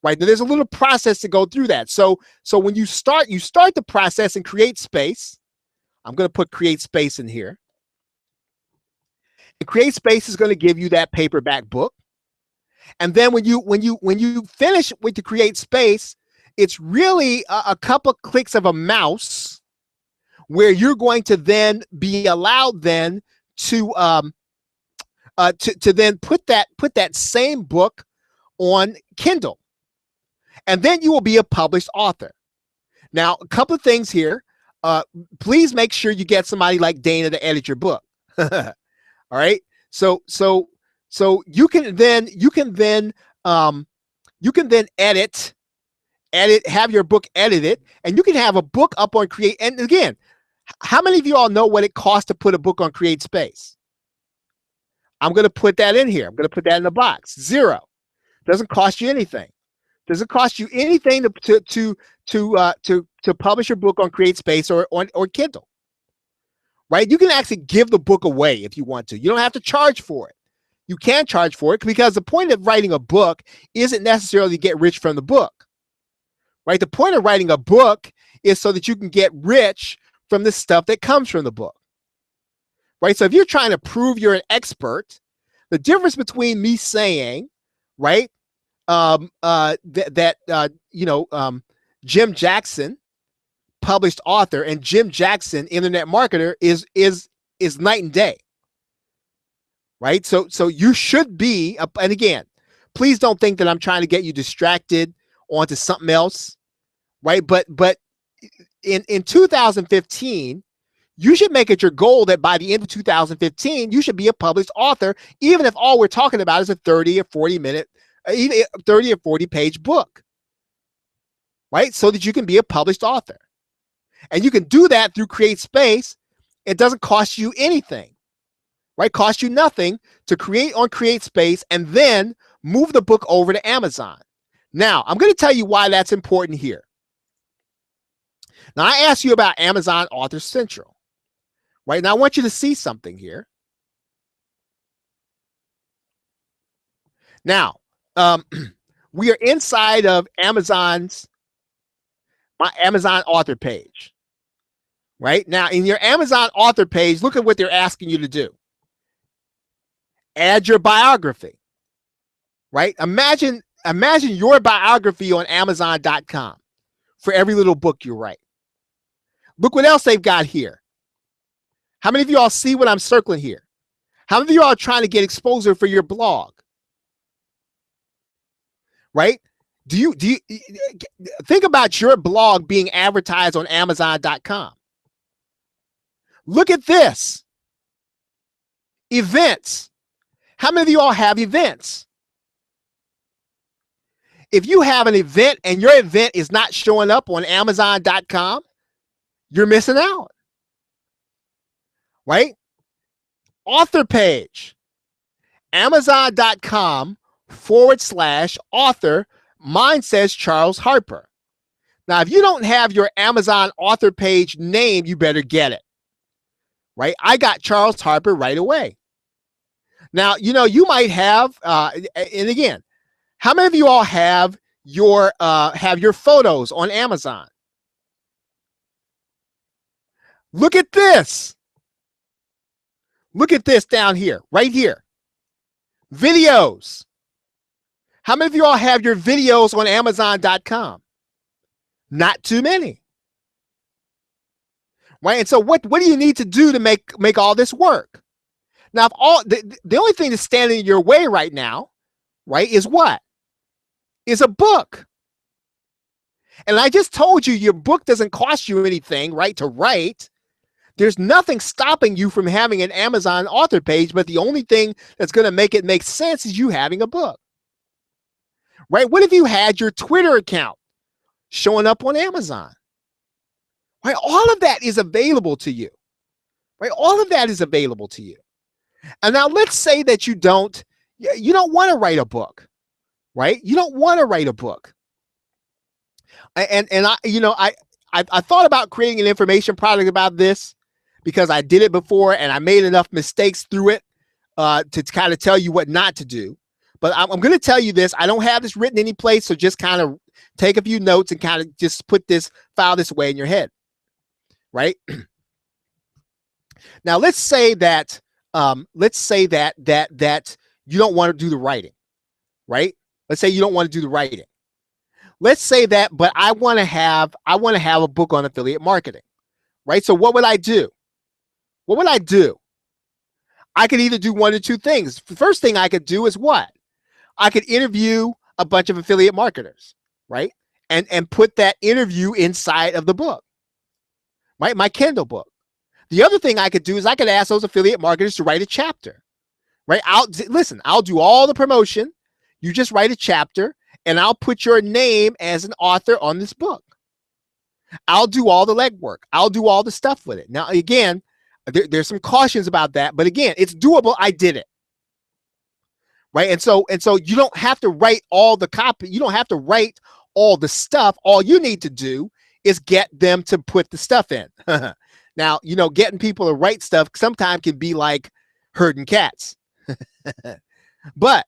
Right now, there's a little process to go through that. So when you start the process and Create Space. I'm going to put Create Space in here. And Create Space is going to give you that paperback book. And then when you finish with the Create Space, it's really a couple clicks of a mouse where you're going to then be allowed then to then put that same book on Kindle. And then you will be a published author. Now, a couple of things here. Please make sure you get somebody like Dana to edit your book. All right. So you can then edit, have your book edited, and you can have a book up on Create. And again, how many of you all know what it costs to put a book on Create Space? I'm going to put that in here. I'm going to put that in the box. $0. Doesn't cost you anything. Doesn't cost you anything to publish your book on Create Space or Kindle. Right? You can actually give the book away if you want to. You don't have to charge for it. You can charge for it because the point of writing a book isn't necessarily to get rich from the book. Right? The point of writing a book is so that you can get rich from the stuff that comes from the book. Right? So if you're trying to prove you're an expert, the difference between me saying, right, Jim Jackson, published author, and Jim Jackson, internet marketer, is night and day. Right? So you should be, and again, please don't think that I'm trying to get you distracted onto something else. Right? But in 2015, you should make it your goal that by the end of 2015, you should be a published author, even if all we're talking about is a 30 or 40 minute, even 30 or 40 page book. Right? So that you can be a published author. And you can do that through Create Space. It doesn't cost you anything. Right? Cost you nothing to create on Create Space and then move the book over to Amazon. Now, I'm going to tell you why that's important here. Now, I asked you about Amazon Author Central. Right? Now, I want you to see something here. Now, we are inside of my Amazon author page. Right? Now, in your Amazon author page, look at what they're asking you to do. Add your biography. Right? Imagine your biography on Amazon.com for every little book you write. Look what else they've got here. How many of you all see what I'm circling here? How many of you all are trying to get exposure for your blog? Right? Do you think about your blog being advertised on Amazon.com? Look at this. Events. How many of you all have events? If you have an event and your event is not showing up on Amazon.com, you're missing out. Right? Author page. Amazon.com/author. Mine says Charles Harper. Now, if you don't have your Amazon author page name, you better get it. Right? I got Charles Harper right away. Now, you might have, and again, how many of you all have your photos on Amazon? Look at this. Look at this down here, right here. Videos. How many of you all have your videos on Amazon.com? Not too many. Right? And so what do you need to do to make all this work? Now, if the only thing that's standing in your way right now, right, is what? Is a book. And I just told you your book doesn't cost you anything, right, to write. There's nothing stopping you from having an Amazon author page, but the only thing that's going to make it make sense is you having a book, right? What if you had your Twitter account showing up on Amazon, right? All of that is available to you, right? All of that is available to you. And now let's say that you don't want to write a book, right? You don't want to write a book. And I thought about creating an information product about this because I did it before and I made enough mistakes through it to kind of tell you what not to do. But I'm going to tell you this. I don't have this written any place, so just kind of take a few notes and kind of just file this away in your head, right? Now let's say that you don't want to do the writing, right? Let's say you don't want to do the writing. Let's say that, but I want to have a book on affiliate marketing, right? So what would I do? I could either do one or two things. The first thing I could do is what? I could interview a bunch of affiliate marketers, right? And put that interview inside of the book, right? My Kindle book. The other thing I could do is I could ask those affiliate marketers to write a chapter, right? I'll do all the promotion. You just write a chapter and I'll put your name as an author on this book. I'll do all the legwork. I'll do all the stuff with it. Now, again, there's some cautions about that, but again, it's doable. I did it. Right. And so you don't have to write all the copy. You don't have to write all the stuff. All you need to do is get them to put the stuff in. Now, getting people to write stuff sometimes can be like herding cats, but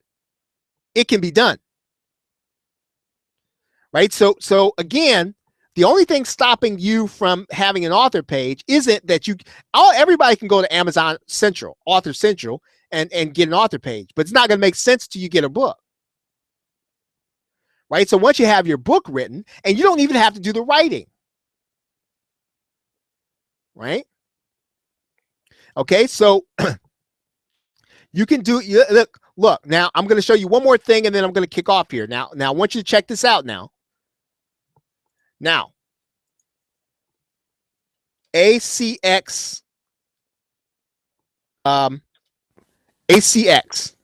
it can be done. Right. So again, the only thing stopping you from having an author page isn't that everybody can go to Amazon Central, Author Central, and get an author page, but it's not going to make sense till you get a book. Right. So once you have your book written, and you don't even have to do the writing. Right. Okay. So you can do, look, now I'm going to show you one more thing and then I'm going to kick off here. Now I want you to check this out now. ACX, ACX.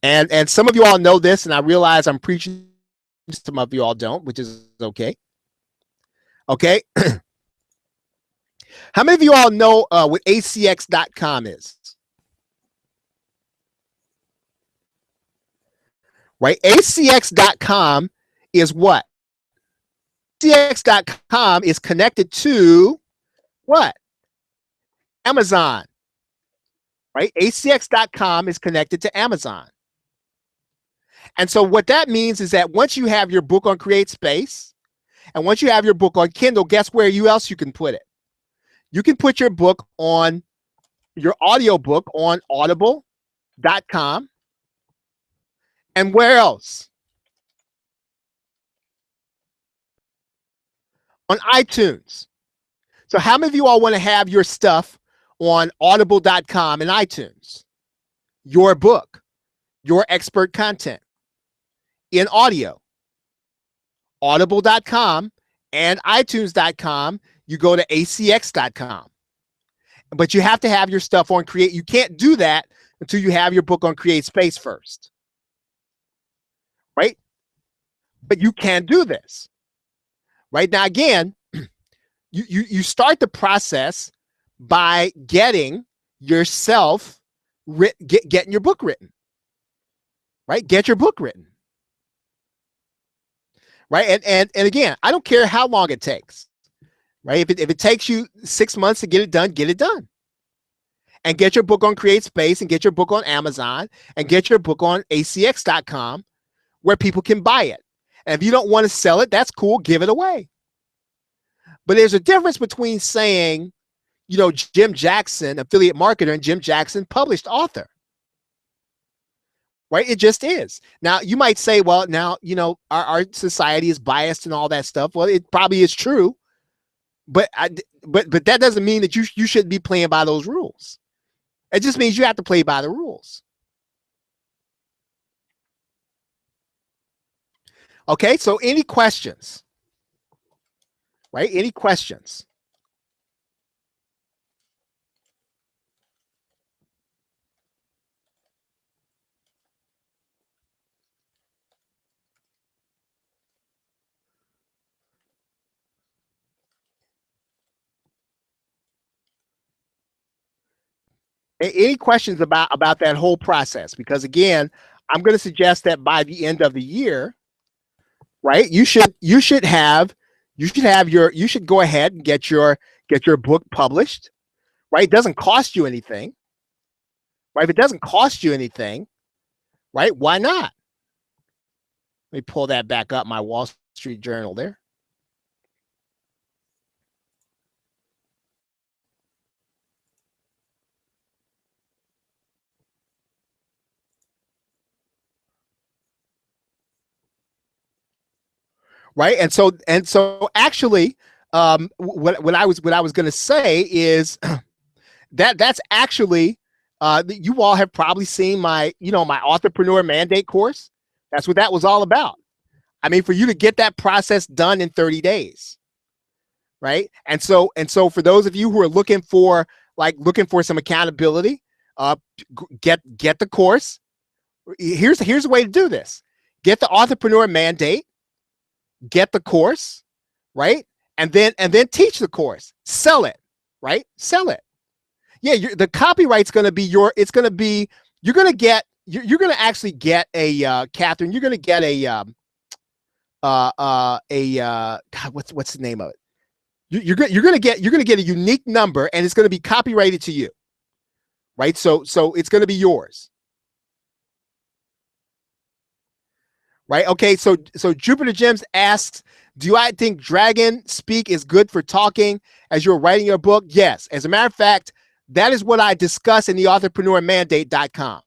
And some of you all know this, and I realize I'm preaching. Some of you all don't, which is okay. Okay. How many of you all know what ACX.com is? Right? ACX.com is what? ACX.com is connected to what? Amazon. Right? ACX.com is connected to Amazon. And so what that means is that once you have your book on CreateSpace and once you have your book on Kindle, guess where else you can put it? You can put your book on your audio book on audible.com. And where else? On iTunes. So how many of you all want to have your stuff on audible.com and iTunes? Your book, your expert content in audio. Audible.com and iTunes.com, you go to ACX.com. But you have to have your stuff on Create. You can't do that until you have your book on CreateSpace first. Right? But you can do this. Right? Now, again, you start the process by getting yourself, getting your book written. Right? Get your book written. Right? And again, I don't care how long it takes. Right? If it takes you 6 months to get it done, get it done. And get your book on CreateSpace and get your book on Amazon and get your book on ACX.com where people can buy it. And if you don't want to sell it, that's cool. Give it away. But there's a difference between saying, Jim Jackson, affiliate marketer, and Jim Jackson, published author. Right? It just is. Now, you might say, well, now, our society is biased and all that stuff. Well, it probably is true. But that doesn't mean that you shouldn't be playing by those rules. It just means you have to play by the rules. Okay, so any questions? right? Any questions? Any questions about that whole process? Because again, I'm going to suggest that by the end of the year, right, you should go ahead and get your book published, right? It doesn't cost you anything, right? If it doesn't cost you anything, right, why not? Let me pull that back up, my Wall Street Journal there. Right, and so actually, what I was going to say is that's actually, you all have probably seen my, my Authorpreneur Mandate course. That's what that was all about. I mean, for you to get that process done in 30 days, right? And so for those of you who are looking for some accountability, get the course. Here's a way to do this: get the Authorpreneur Mandate, get the course, right? And then teach the course, sell it, right? Sell it. Yeah, the copyright's going to be it's going to be, you're going to actually get a, Catherine, you're going to get God, what's the name of it? You're going to get a unique number, and it's going to be copyrighted to you, right? So it's going to be yours, right? Okay, so Jupiter Gems asks, do I think Dragon Speak is good for talking as you're writing your book? Yes. As a matter of fact, that is what I discuss in the entrepreneurmandate.com.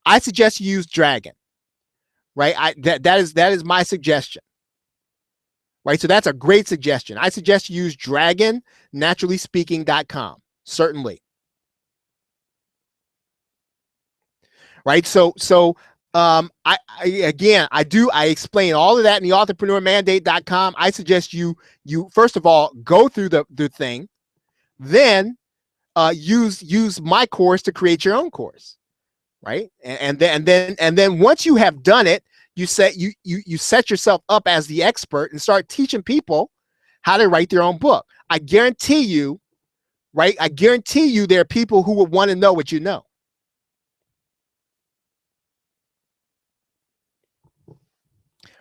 I suggest you use Dragon, right? That is my suggestion, right? So that's a great suggestion. I suggest you use Dragon, naturallyspeaking.com, certainly. Right? I explain all of that in the entrepreneurmandate.com. I suggest you first of all go through the thing, then use my course to create your own course, right? And then once you have done it, you set yourself up as the expert and start teaching people how to write their own book. I guarantee you, right? I guarantee you there are people who will want to know what you know.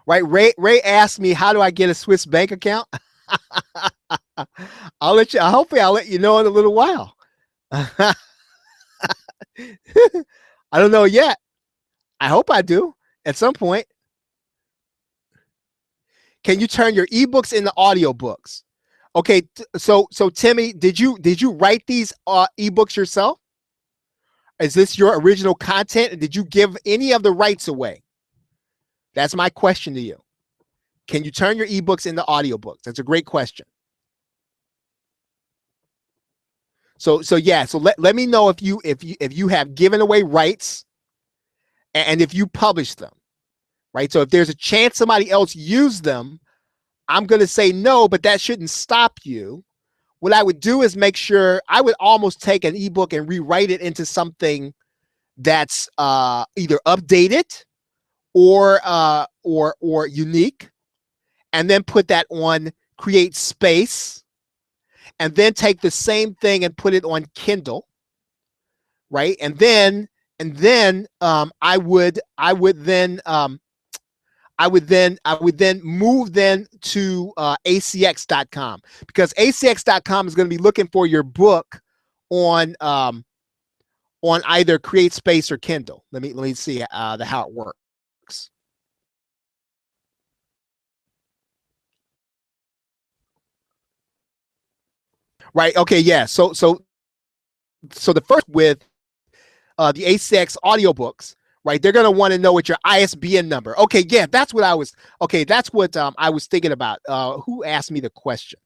Right? Ray asked me, how do I get a Swiss bank account? Hopefully I'll let you know in a little while. I don't know yet. I hope I do at some point. Can you turn your ebooks into audiobooks? Okay, so Timmy, did you write these ebooks yourself? Is this your original content, and did you give any of the rights away? That's my question to you. Can you turn your ebooks into audiobooks? That's a great question. So let me know if you have given away rights, and if you publish them, right? So if there's a chance somebody else used them, I'm going to say no, but that shouldn't stop you. What I would do is make sure, I would almost take an ebook and rewrite it into something that's either updated or unique, and then put that on Create Space, and then take the same thing and put it on Kindle, right? And then I would then move to acx.com, because acx.com is going to be looking for your book on either Create Space or Kindle. Let me see how it works. Right. Okay. Yeah. So the first with the ACX audiobooks, right? They're going to want to know what your ISBN number. Okay. Yeah. That's what I was thinking about. Who asked me the question?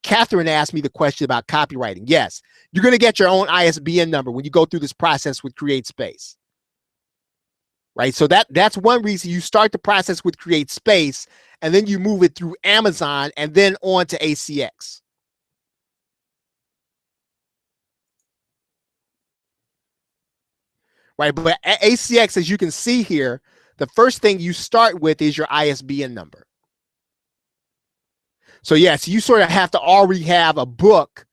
Catherine asked me the question about copywriting. Yes. You're going to get your own ISBN number when you go through this process with Create Space. right? So that's one reason you start the process with Create Space, and then you move it through Amazon and then on to ACX. Right, but at ACX, as you can see here, the first thing you start with is your ISBN number. So yes, you sort of have to already have a book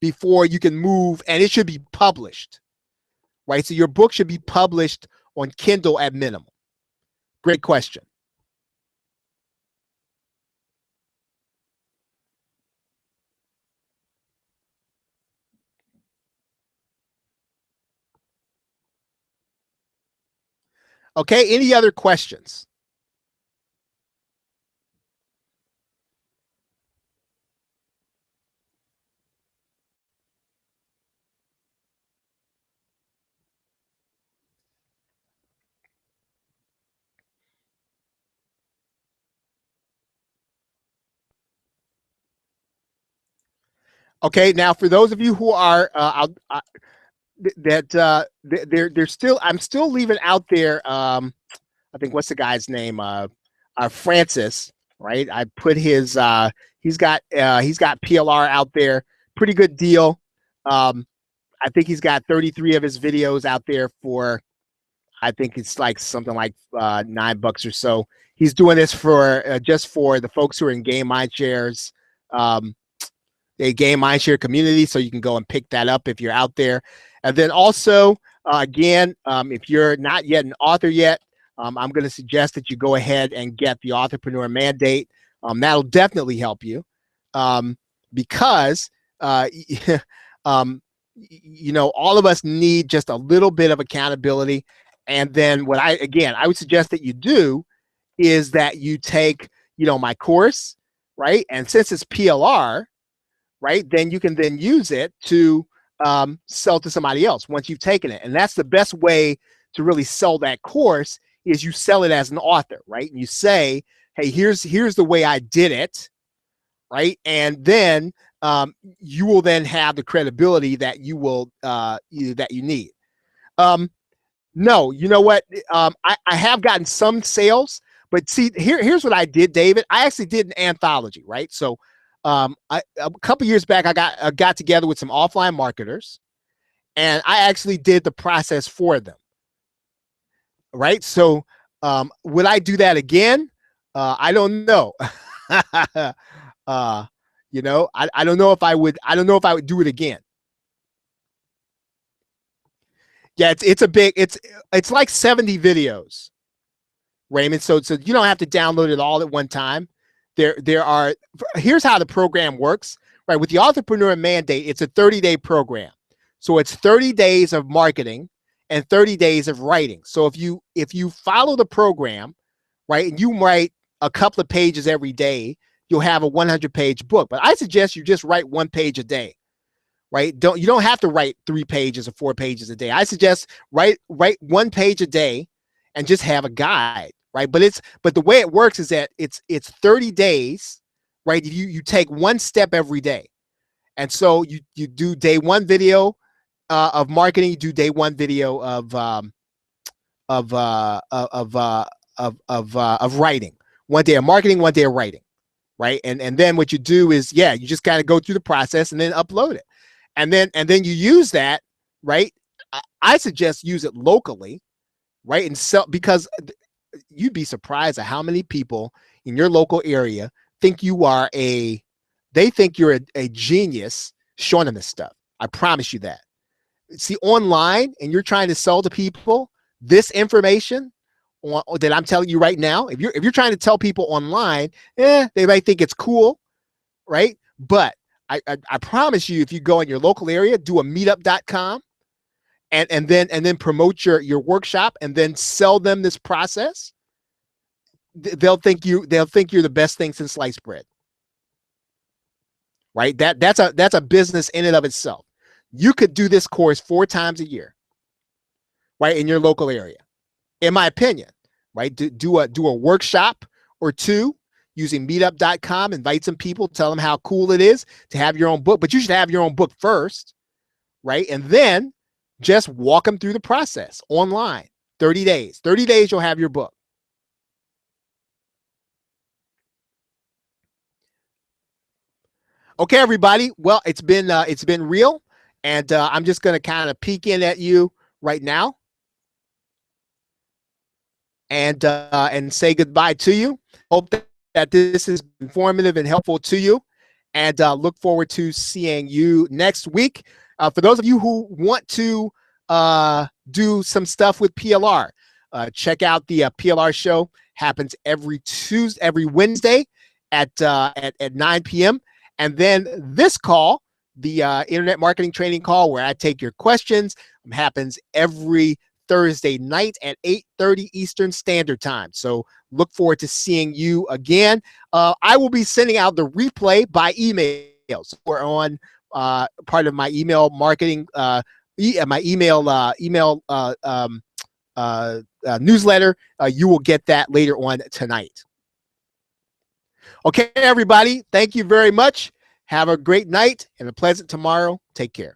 before you can move, and it should be published, right? So your book should be published on Kindle at minimum. Great question. Okay, any other questions? Okay, now for those of you who are they're still, I'm still leaving out there. I think what's the guy's name? Francis, right? I put his he's got PLR out there, pretty good deal. I think he's got 33 of his videos out there for, I think it's like something like $9 or so. He's doing this for just for the folks who are in Game Mindshares, a Game Mindshare community, so you can go and pick that up if you're out there. And then also, again, if you're not yet an author yet, I'm going to suggest that you go ahead and get the Authorpreneur Mandate. That'll definitely help you, because you know, all of us need just a little bit of accountability. And then what I would suggest that you do is that you take, you know, my course, right? And since it's PLR, right, then you can then use it to sell to somebody else once you've taken it. And that's the best way to really sell that course, is you sell it as an author, right? And you say, hey, here's the way I did it, right? And then you will then have the credibility that you will that you need. No, you know what? I have gotten some sales, but see, here's what I did, David. I actually did an anthology, right? So a couple years back, I got together with some offline marketers, and I actually did the process for them, right? So would I do that again? I don't know. You know, I don't know if I would. I don't know if I would do it again. Yeah, it's a big. It's like 70 videos, Raymond. So you don't have to download it all at one time. There are. Here's how the program works. Right, with the Authorpreneur Mandate, it's a 30-day program. So it's 30 days of marketing and 30 days of writing. So if you follow the program, right, and you write a couple of pages every day, you'll have a 100-page book. But I suggest you just write 1 page a day, right? You don't have to write 3 pages or 4 pages a day. I suggest write 1 page a day and just have a guide, right? But the way it works is that it's 30 days, right? You take 1 step every day. And so you do day 1 video of marketing, you do day 1 video of writing. 1 day of marketing, 1 day of writing, right? And then what you do is, yeah, you just kind of go through the process and then upload it. And then you use that, right? I suggest use it locally, right? And sell, because you'd be surprised at how many people in your local area think they think you're a genius showing them this stuff. I promise you that. See, online, and you're trying to sell to people this information that I'm telling you right now. If you're trying to tell people online, they might think it's cool, right? But I promise you, if you go in your local area, do a meetup.com and then promote your workshop and then sell them this process, they'll think you're the best thing since sliced bread. Right? That's a business in and of itself. You could do this course 4 times a year, right, in your local area, in my opinion, right? Do a workshop or 2 using meetup.com, invite some people, tell them how cool it is to have your own book, but you should have your own book first, right? And then just walk them through the process online, 30 days. 30 days, you'll have your book. Okay, everybody. Well, it's been real, and I'm just going to kind of peek in at you right now and say goodbye to you. Hope that this is informative and helpful to you, and look forward to seeing you next week. For those of you who want to do some stuff with PLR, check out the PLR show. Happens every Wednesday at 9 p.m. And then this call, the Internet Marketing Training Call, where I take your questions, happens every Thursday night at 8:30 Eastern Standard Time. So look forward to seeing you again. I will be sending out the replay by email. So we're on part of my email marketing, my newsletter. You will get that later on tonight. Okay, everybody. Thank you very much. Have a great night and a pleasant tomorrow. Take care.